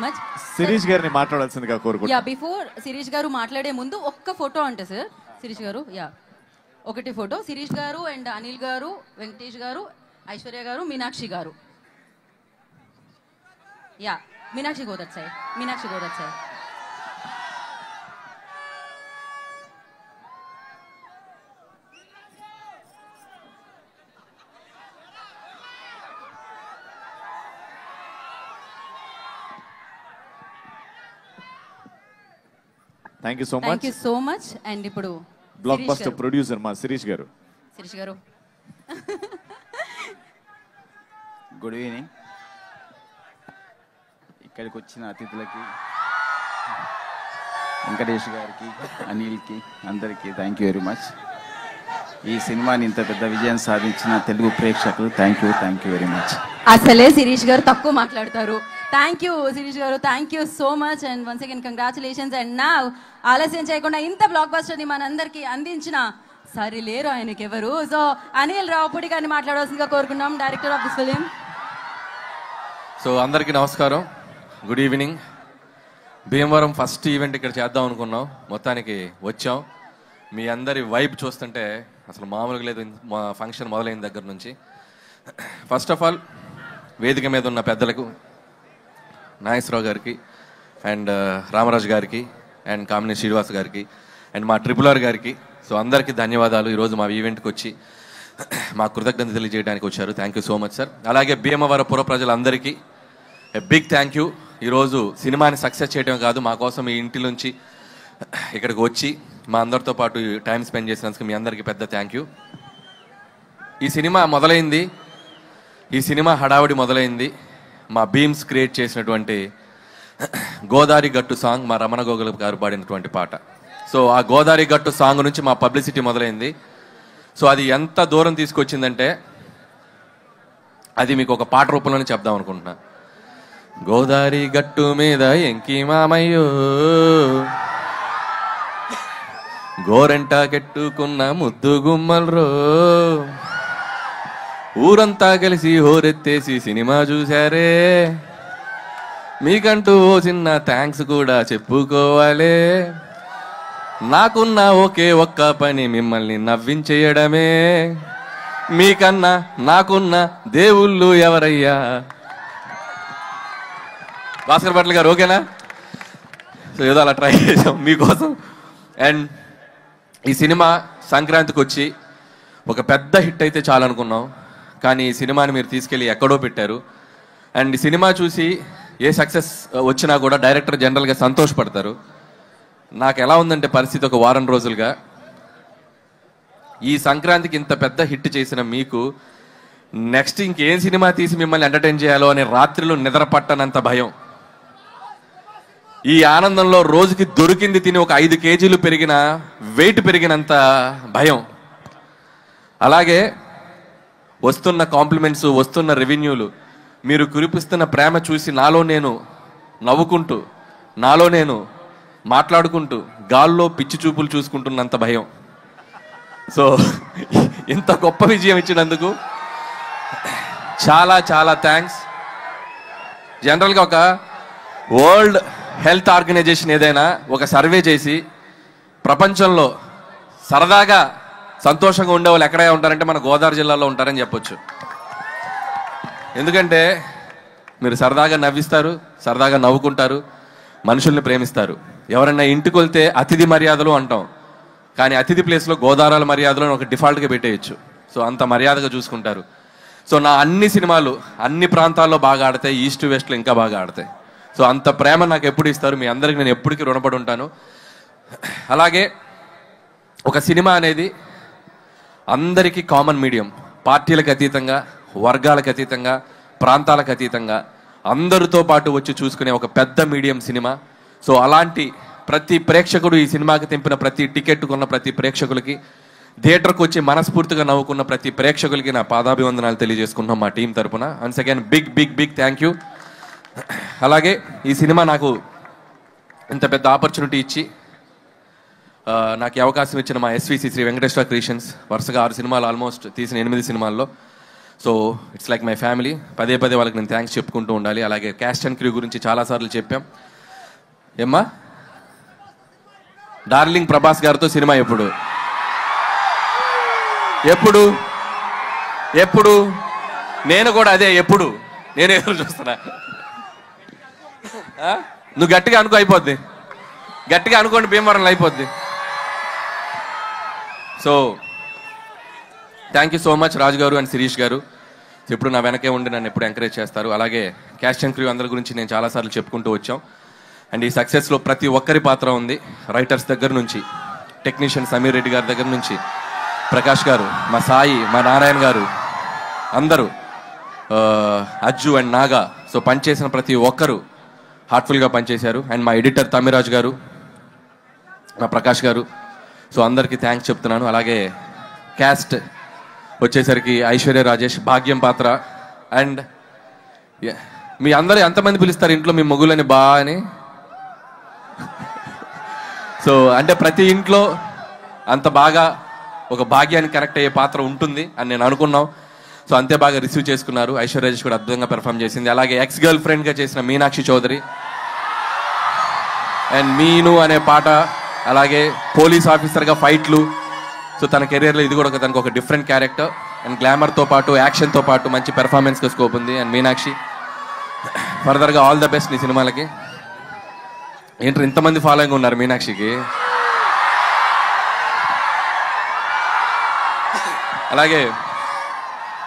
much. Shirish గారిని మాట్లాడాల్సిందిగా కోరుకుంటున్నాను. యా, బిఫోర్ శిరీష్ గారు మాట్లాడే ముందు ఒక్క ఫోటో అంటే సార్, శిరీష్ గారు యా ఒకటి ఫోటో, శిరీష్ గారు అండ్ అనిల్ గారు, వెంకటేష్ గారు, ఐశ్వర్య గారు, మీనాక్షి గారు. Yeah Meenakshi go that side. Meenakshi go that side. Thank you so much. Thank you so much. And ఇప్పుడు బ్లాక్ బస్టర్ ప్రొడ్యూసర్ మా శిరీష్ గారు. శిరీష్ గారు గుడ్ ఈవినింగ్. ఇక్కడికి వచ్చిన అతిథులకి, వెంకటేష్ గారికి, అనిల్కి, అందరికీ థ్యాంక్ యూ వెరీ మచ్. ఈ సినిమాని ఇంత పెద్ద విజయం సాధించిన తెలుగు ప్రేక్షకులు థ్యాంక్ యూ వెరీ మచ్. అసలే శిరీష్ గారు తక్కువ మాట్లాడతారు. థ్యాంక్ యూ శిరీష్ గారు, thank you so much. And once again congratulations. And నా ఆలస్యం చేయకుండా ఇంత బ్లాక్ బస్టర్ని మనందరికీ అందించిన సరిలేరు ఆయనకి ఎవరు. సో అనిల్ రావుపూడి గారిని మాట్లాడవలసిందిగా కోరుకున్నాం, director of this film. So అందరికీ నమస్కారం, good evening. Bhimavaram first event ఇక్కడ చేద్దాం అనుకున్నాం, మొత్తానికి వచ్చాం. మీ అందరి వైబ్ చూస్తుంటే అసలు మామూలుగా లేదు మా ఫంక్షన్ మొదలైన దగ్గర నుంచి. ఫస్ట్ ఆఫ్ ఆల్ వేదిక మీద ఉన్న పెద్దలకు, నాగేశ్వరరావు గారికి అండ్ రామరాజు గారికి అండ్ కామినేని శ్రీనివాస్ గారికి అండ్ మా RRR గారికి, సో అందరికీ ధన్యవాదాలు. ఈరోజు మా ఈవెంట్కి వచ్చి మా కృతజ్ఞత తెలియజేయడానికి వచ్చారు. Thank you so much sir. అలాగే భీమవరం పుర ప్రజలందరికీ బిగ్ థ్యాంక్ యూ. ఈరోజు సినిమాని సక్సెస్ చేయడం కాదు, మా కోసం ఈ ఇంటి నుంచి ఇక్కడికి వచ్చి మా అందరితో పాటు టైం స్పెండ్ చేసినందుకు మీ అందరికీ పెద్ద థ్యాంక్ యూ. ఈ సినిమా మొదలైంది, ఈ సినిమా హడావిడి మొదలైంది మా బీమ్స్ క్రియేట్ చేసినటువంటి గోదావరి గట్టు సాంగ్, మా రమణ గోగుల గారు పాడినటువంటి పాట. సో ఆ గోదావరి గట్టు సాంగ్ నుంచి మా పబ్లిసిటీ మొదలైంది. సో అది ఎంత దూరం తీసుకొచ్చిందంటే అది మీకు ఒక పాట రూపంలోనే చెప్దాం అనుకుంటున్నా. గోదావరి గట్టు మీద ఎంకి మామయ్యో, గోరెంట కెట్టుకున్న ముద్దు గుమ్మల్రో, ఊరంతా కలిసి హోరెత్తేసి సినిమా చూశారే, మీకంటూ ఓ చిన్న థ్యాంక్స్ కూడా చెప్పుకోవాలే, నాకున్న ఒకే ఒక్క పని మిమ్మల్ని నవ్వించేయడమే, మీకన్నా నాకున్న దేవుళ్ళు ఎవరయ్యా. భాస్కర్ భట్ల గారు ఓకేనా? సో ఏదో అలా ట్రై చేసాం మీకోసం. అండ్ ఈ సినిమా సంక్రాంతికి వచ్చి ఒక పెద్ద హిట్ అయితే చాలనుకున్నాం, కానీ ఈ సినిమాని మీరు తీసుకెళ్ళి ఎక్కడో పెట్టారు. అండ్ ఈ సినిమా చూసి ఏ సక్సెస్ వచ్చినా కూడా డైరెక్టర్ జనరల్గా సంతోషపడతారు. నాకు ఎలా ఉందంటే పరిస్థితి ఒక వారం రోజులుగా, ఈ సంక్రాంతికి ఇంత పెద్ద హిట్ చేసిన మీకు నెక్స్ట్ ఇంకేం సినిమా తీసి మిమ్మల్ని ఎంటర్టైన్ చేయాలో అనే రాత్రిలో నిద్ర పట్టనంత భయం. ఈ ఆనందంలో రోజుకి దొరికింది తిని ఒక 5 కేజీలు పెరిగిన వెయిట్ పెరిగినంత భయం. అలాగే వస్తున్న కాంప్లిమెంట్స్, వస్తున్న రెవెన్యూలు, మీరు కురిపిస్తున్న ప్రేమ చూసి నాలో నేను నవ్వుకుంటూ, నాలో నేను మాట్లాడుకుంటూ గాల్లో పిచ్చి చూపులు చూసుకుంటున్నంత భయం. సో ఇంత గొప్ప విజయం ఇచ్చినందుకు చాలా చాలా థ్యాంక్స్. జనరల్గా ఒక వరల్డ్ హెల్త్ ఆర్గనైజేషన్ ఏదైనా ఒక సర్వే చేసి ప్రపంచంలో సరదాగా సంతోషంగా ఉండే వాళ్ళు ఎక్కడే ఉంటారంటే మన గోదావరి జిల్లాలో ఉంటారని చెప్పొచ్చు. ఎందుకంటే మీరు సరదాగా నవ్విస్తారు, సరదాగా నవ్వుకుంటారు, మనుషుల్ని ప్రేమిస్తారు. ఎవరైనా ఇంటికి వెళ్తే అతిథి మర్యాదలు అంటాం, కానీ అతిథి ప్లేస్లో గోదావరి మర్యాదలు ఒక డిఫాల్ట్గా పెట్టేయచ్చు. సో అంత మర్యాదగా చూసుకుంటారు. సో నా అన్ని సినిమాలు అన్ని ప్రాంతాల్లో బాగా ఆడతాయి, ఈస్ట్ వెస్ట్లో ఇంకా బాగా ఆడతాయి. సో అంత ప్రేమ నాకు ఎప్పుడు ఇస్తారు, మీ అందరికి నేను ఎప్పటికీ రుణపడి ఉంటాను. అలాగే ఒక సినిమా అనేది అందరికీ కామన్ మీడియం, పార్టీలకు అతీతంగా, వర్గాలకు అతీతంగా, ప్రాంతాలకు అతీతంగా అందరితో పాటు వచ్చి చూసుకునే ఒక పెద్ద మీడియం సినిమా. సో అలాంటి ప్రతి ప్రేక్షకుడు, ఈ సినిమాకి తెంపిన ప్రతి టికెట్ కొన్న ప్రతి ప్రేక్షకులకి, థియేటర్కి వచ్చి మనస్ఫూర్తిగా నవ్వుకున్న ప్రతి ప్రేక్షకులకి నా పాదాభివందనాలు తెలియజేసుకున్నాం మా టీం తరపున. Once again big big big thank you. అలాగే ఈ సినిమా నాకు ఇంత పెద్ద ఆపర్చునిటీ ఇచ్చి నాకు ఈ అవకాశం ఇచ్చిన మా SVC శ్రీ వెంకటేశ్వర క్రియేషన్స్, వరుసగా 6 సినిమాలు ఆల్మోస్ట్ తీసిన 8 సినిమాల్లో. So it's like my family. పదే పదే వాళ్ళకి నేను థ్యాంక్స్ చెప్పుకుంటూ ఉండాలి. అలాగే క్యాస్ట్ అండ్ క్రూ గురించి చాలాసార్లు చెప్పాం. ఏమ్మా డార్లింగ్ ప్రభాస్ గారితో సినిమా ఎప్పుడు ఎప్పుడు ఎప్పుడు నేను కూడా అదే ఎప్పుడు నేను ఎదురు చూస్తున్నా. నువ్వు గట్టిగా అనుకో, అయిపోద్ది. గట్టిగా అనుకోండి, భీమవరంలో అయిపోద్ది. So thank you so much Raju garu and Sirish గారు. ఎప్పుడు నా వెనకే ఉండి నన్ను ఎప్పుడు ఎంకరేజ్ చేస్తారు. అలాగే క్యాస్ట్ అండ్ క్రూ అందరి గురించి నేను చాలాసార్లు చెప్పుకుంటూ వచ్చాం. అండ్ ఈ సక్సెస్లో ప్రతి ఒక్కరి పాత్ర ఉంది. రైటర్స్ దగ్గర నుంచి, టెక్నీషియన్ సమీర్ రెడ్డి గారి దగ్గర నుంచి, ప్రకాష్ గారు, మా సాయి, మా నారాయణ గారు, అందరూ, అజ్జు అండ్ నాగా. సో పనిచేసిన ప్రతి ఒక్కరు హార్ట్ఫుల్గా పనిచేశారు. అండ్ మా ఎడిటర్ తమిరాజ్ గారు, మా ప్రకాష్ గారు. సో అందరికీ థ్యాంక్స్ చెప్తున్నాను. అలాగే క్యాస్ట్ వచ్చేసరికి ఐశ్వర్య రాజేష్, భాగ్యం పాత్ర. అండ్ మీ అందరూ ఎంతమంది పిలుస్తారు ఇంట్లో మీ మొగులని బా అని? సో అంటే ప్రతి ఇంట్లో అంత బాగా ఒక భాగ్యానికి కనెక్ట్ అయ్యే పాత్ర ఉంటుంది అని నేను అనుకున్నాం. సో అంతే బాగా రిసీవ్ చేసుకున్నారు. ఐశ్వర్య రాజేష్ కూడా అద్భుతంగా పెర్ఫామ్ చేసింది. అలాగే ఎక్స్ గర్ల్ ఫ్రెండ్గా చేసిన మీనాక్షి చౌదరి అండ్ మీను అనే పాట, అలాగే పోలీస్ ఆఫీసర్గా ఫైట్లు. సో తన కెరీర్లో ఇది కూడా తనకు ఒక డిఫరెంట్ క్యారెక్టర్. అండ్ గ్లామర్తో పాటు యాక్షన్తో పాటు మంచి పెర్ఫార్మెన్స్గా స్కోప్ ఉంది. అండ్ మీనాక్షి ఫర్దర్గా ఆల్ ద బెస్ట్ నీ సినిమాలకి. ఏంటో ఇంతమంది ఫాలోయింగ్ ఉన్నారు మీనాక్షికి. అలాగే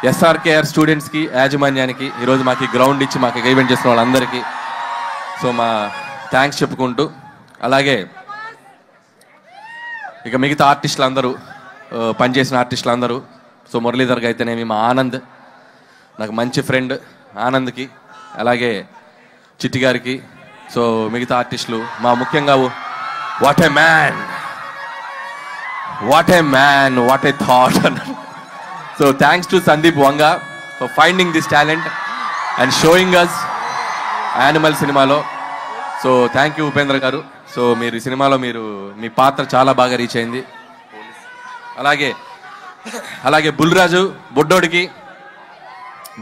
ఎస్ఆర్కేఆర్ స్టూడెంట్స్కి, యాజమాన్యానికి, ఈరోజు మాకు గ్రౌండ్ ఇచ్చి మాకు ఈవెంట్ చేసిన వాళ్ళందరికీ సో మా థ్యాంక్స్ చెప్పుకుంటూ, అలాగే ఇక మిగతా ఆర్టిస్టులు అందరూ, పనిచేసిన ఆర్టిస్టులు అందరూ. సో మురళీధర్కి అయితేనేమి, మా ఆనంద్ నాకు మంచి ఫ్రెండ్ ఆనంద్కి, అలాగే చిట్టి గారికి. సో మిగతా ఆర్టిస్టులు, మా ముఖ్యంగా what a man, what a man, what a thought అన్నారు. So thanks to Sandeep Vanga for finding this talent and showing us Animal సినిమాలో. So thank you Upendra garu. So మీరు ఈ సినిమాలో మీ పాత్ర చాలా బాగా రీచ్ అయింది. అలాగే బుల్రాజు,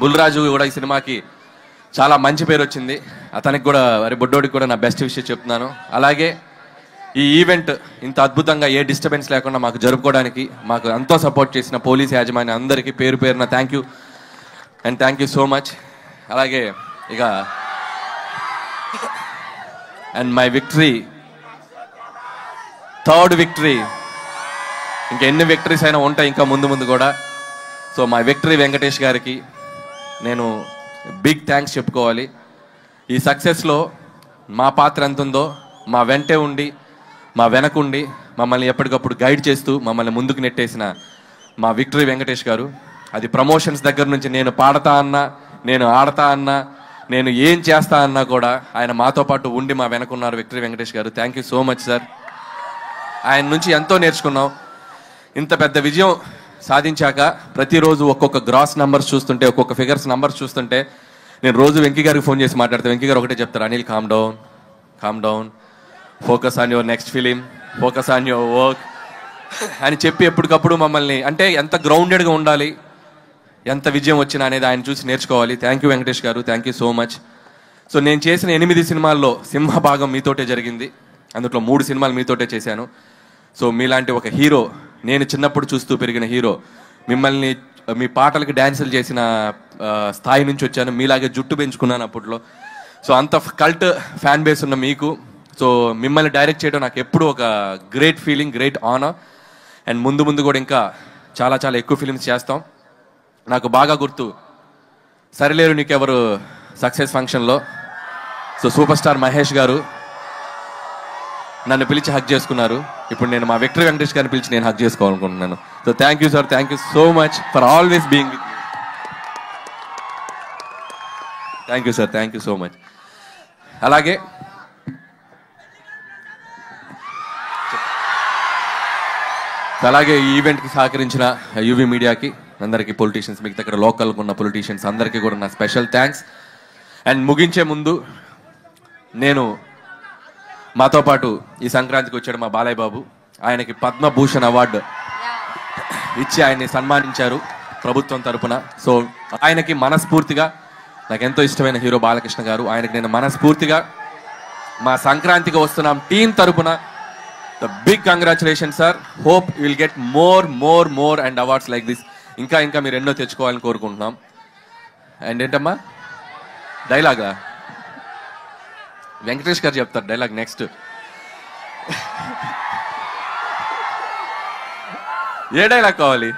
బుల్రాజు కూడా ఈ సినిమాకి చాలా మంచి పేరు వచ్చింది. అతనికి కూడా, బుడ్డోడికి కూడా నా బెస్ట్ విషయం చెప్తున్నాను. అలాగే ఈ ఈవెంట్ ఇంత అద్భుతంగా ఏ డిస్టర్బెన్స్ లేకుండా మాకు జరుపుకోవడానికి మాకు ఎంతో సపోర్ట్ చేసిన పోలీస్ యాజమాన్యం అందరికీ పేరు పేరున thank you and thank you so much. అలాగే ఇక and my victory, third victory, ఇంకా ఎన్ని విక్టరీస్ అయినా ఉంటాయి ఇంకా ముందు కూడా. సో మై విక్టరీ వెంకటేష్ గారికి నేను బిగ్ థ్యాంక్స్ చెప్పుకోవాలి. ఈ సక్సెస్లో మా పాత్ర ఎంత ఉందో, మా వెంటే ఉండి, మా వెనకుండి, మమ్మల్ని ఎప్పటికప్పుడు గైడ్ చేస్తూ మమ్మల్ని ముందుకు నెట్టేసిన మా విక్టరీ వెంకటేష్ గారు. అది ప్రమోషన్స్ దగ్గర నుంచి నేను పాడతా అన్నా, నేను ఆడతా అన్నా, నేను ఏం చేస్తా అన్నా కూడా ఆయన మాతో పాటు ఉండి మా వెనకున్నారు విక్టరీ వెంకటేష్ గారు. Thank you so much sir. ఆయన నుంచి ఎంతో నేర్చుకున్నాం. ఇంత పెద్ద విజయం సాధించాక ప్రతిరోజు ఒక్కొక్క గ్రాస్ నంబర్స్ చూస్తుంటే, ఒక్కొక్క ఫిగర్స్ నంబర్స్ చూస్తుంటే నేను రోజు వెంకీ గారికి ఫోన్ చేసి మాట్లాడతాను. వెంకీ గారు ఒకటే చెప్తారు, Anil calm down, focus on your next film, focus on your work అని చెప్పి ఎప్పటికప్పుడు మమ్మల్ని, అంటే ఎంత గ్రౌండెడ్గా ఉండాలి, ఎంత విజయం వచ్చినా అనేది ఆయన చూసి నేర్చుకోవాలి. థ్యాంక్ యూ వెంకటేష్ గారు, thank you so much. So నేను చేసిన 8 సినిమాల్లో సింహభాగం మీతోటే జరిగింది. అందులో 3 సినిమాలు మీతోటే చేశాను. సో మీలాంటి ఒక హీరో, నేను చిన్నప్పుడు చూస్తూ పెరిగిన హీరో, మిమ్మల్ని మీ పాటలకి డ్యాన్సులు చేసిన స్థాయి నుంచి వచ్చాను. మీలాగే జుట్టు పెంచుకున్నాను అప్పట్లో. సో అంత కల్ట్ ఫ్యాన్ బేస్ ఉన్న మీకు, సో మిమ్మల్ని డైరెక్ట్ చేయడం నాకు ఎప్పుడూ ఒక great feeling, great honour. And ముందు కూడా ఇంకా చాలా చాలా ఎక్కువ ఫిలిమ్స్ చేస్తాం. నాకు బాగా గుర్తు, సరిలేరు నీకెవరు సక్సెస్ ఫంక్షన్లో సో సూపర్ స్టార్ మహేష్ గారు నన్ను పిలిచి హక్ చేసుకున్నారు. ఇప్పుడు నేను మా విక్టరీ వెంకటేష్ గారిని పిలిచి నేను హక్ చేసుకోవాలనుకుంటున్నాను. So thank you sir, thank you so much for always being with me. Thank you sir, thank you so much. అలాగే ఈ ఈవెంట్కి సహకరించిన యూవీ మీడియాకి అందరికీ, పొలిటీషియన్స్, మిగతా ఇక్కడ లోకల్గా ఉన్న పొలిటీషియన్స్ అందరికీ కూడా నా స్పెషల్ థ్యాంక్స్. అండ్ ముగించే ముందు నేను, మాతో పాటు ఈ సంక్రాంతికి వచ్చాడు మా బాలయ్య బాబు, ఆయనకి పద్మభూషణ్ అవార్డు ఇచ్చి ఆయన్ని సన్మానించారు ప్రభుత్వం తరపున. సో ఆయనకి మనస్ఫూర్తిగా, నాకు ఎంతో ఇష్టమైన హీరో బాలకృష్ణ గారు, ఆయనకి నేను మనస్ఫూర్తిగా మా సంక్రాంతికి వస్తున్నాం టీం తరపున the big congratulation sir. Hope you will get more and awards like this. ఇంకా మీరు ఎన్నో తెచ్చుకోవాలని కోరుకుంటున్నాం. అండ్ ఏంటమ్మా డైలాగా వెంకటేష్ గారు చెప్తారు డైలాగ్ నెక్స్ట్. ఏ డైలాగ్ కావాలి?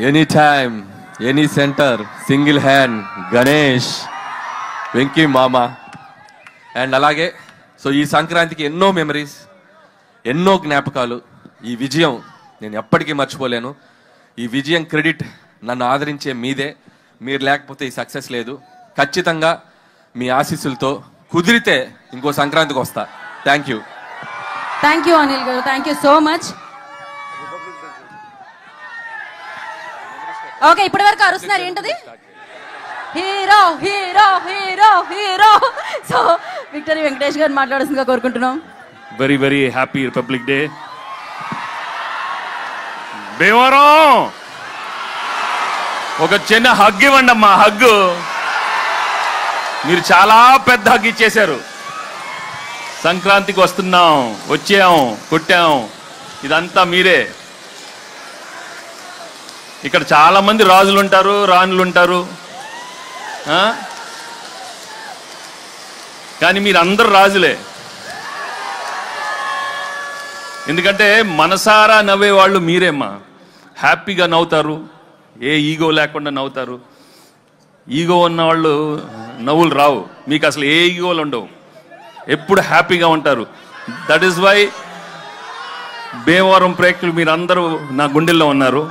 Any time any centre single hand Ganesh Venky మామ. అండ్ అలాగే సో ఈ సంక్రాంతికి ఎన్నో మెమరీస్, ఎన్నో జ్ఞాపకాలు. ఈ విజయం నేను ఎప్పటికీ మర్చిపోలేను. ఈ విజయం క్రెడిట్ నన్ను ఆదరించే మీదే. మీరు లేకపోతే ఈ సక్సెస్ లేదు. ఖచ్చితంగా మీ ఆశీస్సులతో కుదిరితే ఇంకో సంక్రాంతికి వస్తా. Thank you. Thank you Anil garu, thank you so much. Okay, ఇప్పటి వరకు అరుస్తున్నారు ఏంటది? Hero hero hero hero. So victory Venkatesh garu మాట్లాడాల్సిందిగా కోరుకుంటున్నాం. Very very happy republic day. Bhimavaram ఒక చిన్న హగ్ ఇవ్వండి అమ్మా, హగ్గు. మీరు చాలా పెద్ద హగ్ ఇచ్చేశారు. సంక్రాంతికి వస్తున్నాం, వచ్చాం, కొట్టాం, ఇదంతా మీరే. ఇక్కడ చాలా మంది రాజులు ఉంటారు, రాణులు ఉంటారు, కానీ మీరు అందరు రాజులే. ఎందుకంటే మనసారా నవ్వే వాళ్ళు మీరేమ్మా. హ్యాపీగా నవ్వుతారు, ఏ ఈగో లేకుండా నవ్వుతారు. ఈగో ఉన్న వాళ్ళు నవ్వులు రావు. మీకు అసలు ఏ ఈగోలు ఉండవు, ఎప్పుడు హ్యాపీగా ఉంటారు. దట్ ఈస్ వై భీమవరం ప్రేక్షకులు మీరందరూ నా గుండెల్లో ఉన్నారు.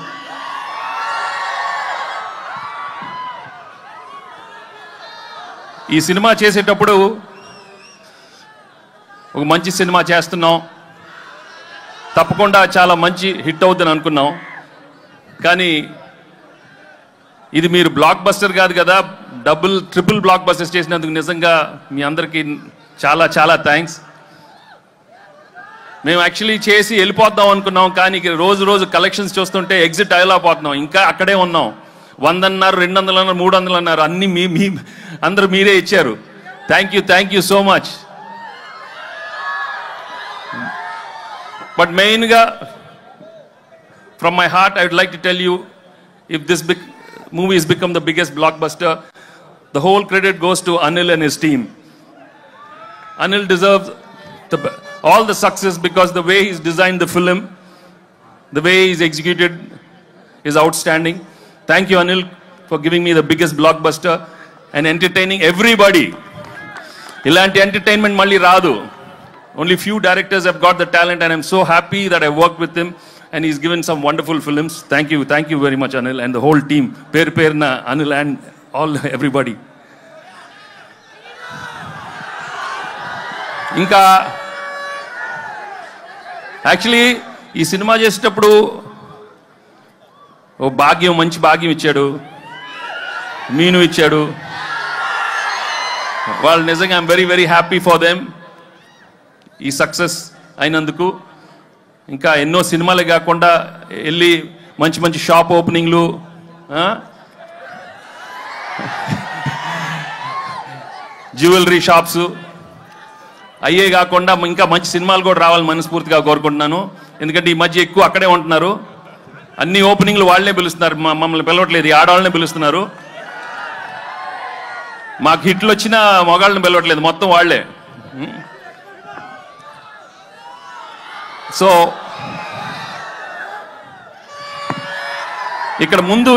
ఈ సినిమా చేసేటప్పుడు ఒక మంచి సినిమా చేస్తున్నాం, తప్పకుండా చాలా మంచి హిట్ అవుతుందని అనుకున్నాం. కానీ ఇది మీరు బ్లాక్ బస్టర్ కాదు కదా, డబుల్ ట్రిపుల్ బ్లాక్ బస్టర్స్ చేసినందుకు నిజంగా మీ అందరికీ చాలా చాలా థ్యాంక్స్. మేము యాక్చువల్లీ చేసి వెళ్ళిపోద్దాం అనుకున్నాం, కానీ రోజు రోజు కలెక్షన్స్ చూస్తుంటే ఎగ్జిట్ అయ్యలేకపోతున్నాం. ఇంకా అక్కడే ఉన్నాం. 100 అన్నారు, 200 అన్నారు, 300 అన్నారు, అన్నీ మీ అందరూ మీరే ఇచ్చారు. Thank you so much. But మెయిన్గా from my heart I would like to tell you, if this movie has become the biggest blockbuster, the whole credit goes to Anil and his team. Anil deserves all the success because the way he's designed the film, the way he's executed is outstanding. Thank you Anil for giving me the biggest blockbuster and entertaining everybody. Ilanti entertainment malli raadu. Only few directors have got the talent and I'm so happy that I worked with him. And he's given some wonderful films. Thank you very much Anil and the whole team. Perna Anil and all everybody. Inka actually ee cinema chesitappudu ఓ భాగ్యం, మంచి భాగ్యం ఇచ్చాడు, మీను ఇచ్చాడు. వాళ్ళు నిజంగా I'm very very happy for them ఈ success అయినందుకు. ఇంకా ఎన్నో సినిమాలే కాకుండా వెళ్ళి మంచి మంచి షాప్ ఓపెనింగ్లు, జ్యువెలరీ షాప్స్ అయ్యే కాకుండా ఇంకా మంచి సినిమాలు కూడా రావాలని మనస్ఫూర్తిగా కోరుకుంటున్నాను. ఎందుకంటే ఈ మధ్య ఎక్కువ అక్కడే ఉంటున్నారు. అన్ని ఓపెనింగ్లు వాళ్ళనే పిలుస్తున్నారు, మమ్మల్ని పిలవట్లేదు, ఈ ఆడవాళ్ళనే పిలుస్తున్నారు. మాకు హిట్లు వచ్చినా మగాళ్ళని పిలవట్లేదు, మొత్తం వాళ్లే. సో ఇక్కడ ముందు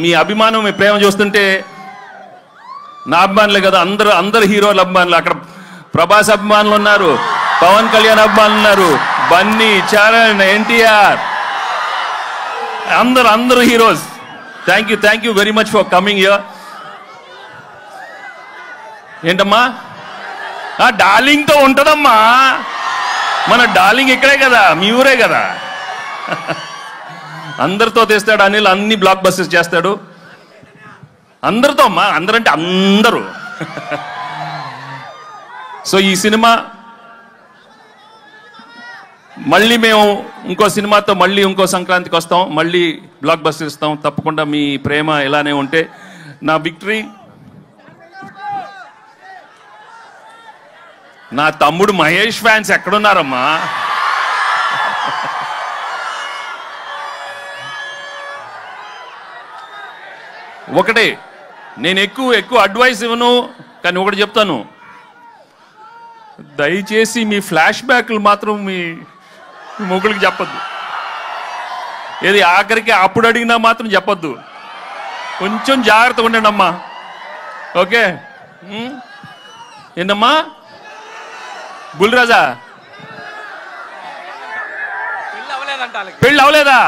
మీ అభిమానం, మీ ప్రేమ చూస్తుంటే నా అభిమానులే కదా, అందరు హీరోల అభిమానులు. అక్కడ ప్రభాస్ అభిమానులు ఉన్నారు, పవన్ కళ్యాణ్ అభిమానులు ఉన్నారు, బన్నీ, చరణ్, ఎన్టీఆర్, అందరు heroes. Thank you very much for coming here. ఏంటమ్మా డార్లింగ్తో ఉంటుందమ్మా, మన డార్లింగ్ ఇక్కడే కదా, మీ ఊరే కదా. అందరితో తెస్తాడు అనిల్, అన్ని బ్లాక్ బస్టర్స్ చేస్తాడు అందరితో అమ్మా, అందరంటే అందరూ. సో ఈ సినిమా మళ్ళీ మేము ఇంకో సినిమాతో మళ్ళీ ఇంకో సంక్రాంతికి వస్తాం, మళ్ళీ బ్లాక్ బస్టర్ ఇస్తాం. తప్పకుండా మీ ప్రేమ ఇలానే ఉంటే నా విక్టరీ. నా తమ్ముడు మహేష్ ఫ్యాన్స్ ఎక్కడున్నారమ్మా? ఒకటే నేను ఎక్కువ అడ్వైస్ ఇవ్వను, కానీ ఒకటి చెప్తాను, దయచేసి మీ ఫ్లాష్ బ్యాక్లు మాత్రం మీ మొగుడికి చెప్పొద్దు. ఏది ఆఖరికి అప్పుడు అడిగినా మాత్రం చెప్పొద్దు. కొంచెం జాగ్రత్తగా ఉండండి అమ్మా. ఓకే? ఏంటమ్మా బుల్రాజా, పెళ్ళి అవలేదా?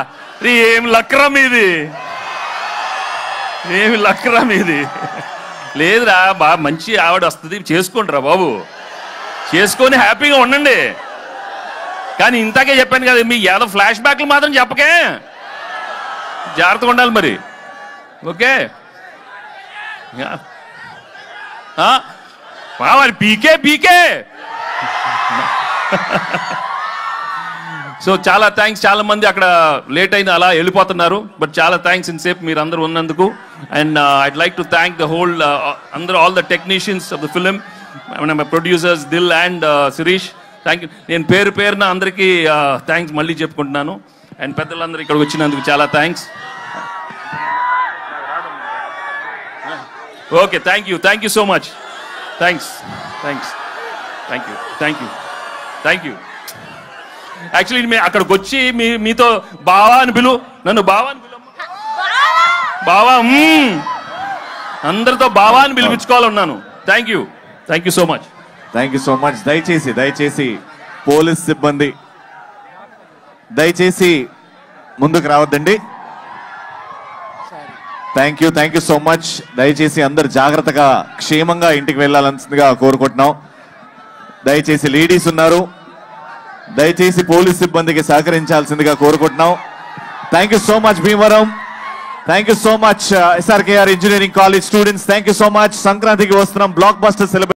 ఏం లక్రా మీది, ఏమి లక్రా మీది. లేదురా బాగా మంచి ఆవిడ వస్తుంది, చేసుకోండిరా బాబు, చేసుకొని హ్యాపీగా ఉండండి. కానీ ఇంతకే చెప్పాను కదా, మీ ఏదో ఫ్లాష్ బ్యాక్లు మాత్రం చెప్పకే, జాగ్రత్తగా ఉండాలి మరి. ఓకే? మరి పీకే సో చాలా థ్యాంక్స్. చాలా మంది అక్కడ లేట్ అయిన అలా వెళ్ళిపోతున్నారు, బట్ చాలా థ్యాంక్స్ ఇంతసేపు మీరు అందరూ ఉన్నందుకు. And I'd like to thank the whole అందరూ, all the technicians of the film, producers Dil and Sirish. Thank you. నేను పేరున అందరికీ థ్యాంక్స్ మళ్ళీ చెప్పుకుంటున్నాను. అండ్ పెద్దలందరూ ఇక్కడికి వచ్చినందుకు చాలా thanks. Okay, thank you so much. Thanks. Actually అక్కడికి వచ్చి మీతో బావా అని నన్ను బావా అని బావా, అందరితో బావా అని పిలిపించుకోవాలన్నాను. Thank you so much. దయచేసి పోలీస్ సిబ్బంది దయచేసి ముందుకు రావద్దండి. Thank you so much. దయచేసి అందరు జాగ్రత్తగా క్షేమంగా ఇంటికి వెళ్ళాల్సిందిగా కోరుకుంటున్నాం. దయచేసి లేడీస్ ఉన్నారు, దయచేసి పోలీస్ సిబ్బందికి సహకరించాల్సిందిగా కోరుకుంటున్నాం. Thank you so much Bhimavaram. Thank you so much SRKR engineering college students. Thank you so much. సంక్రాంతికి వస్తున్నాం, బ్లాక్ బస్టర్ సెలబ్రేట్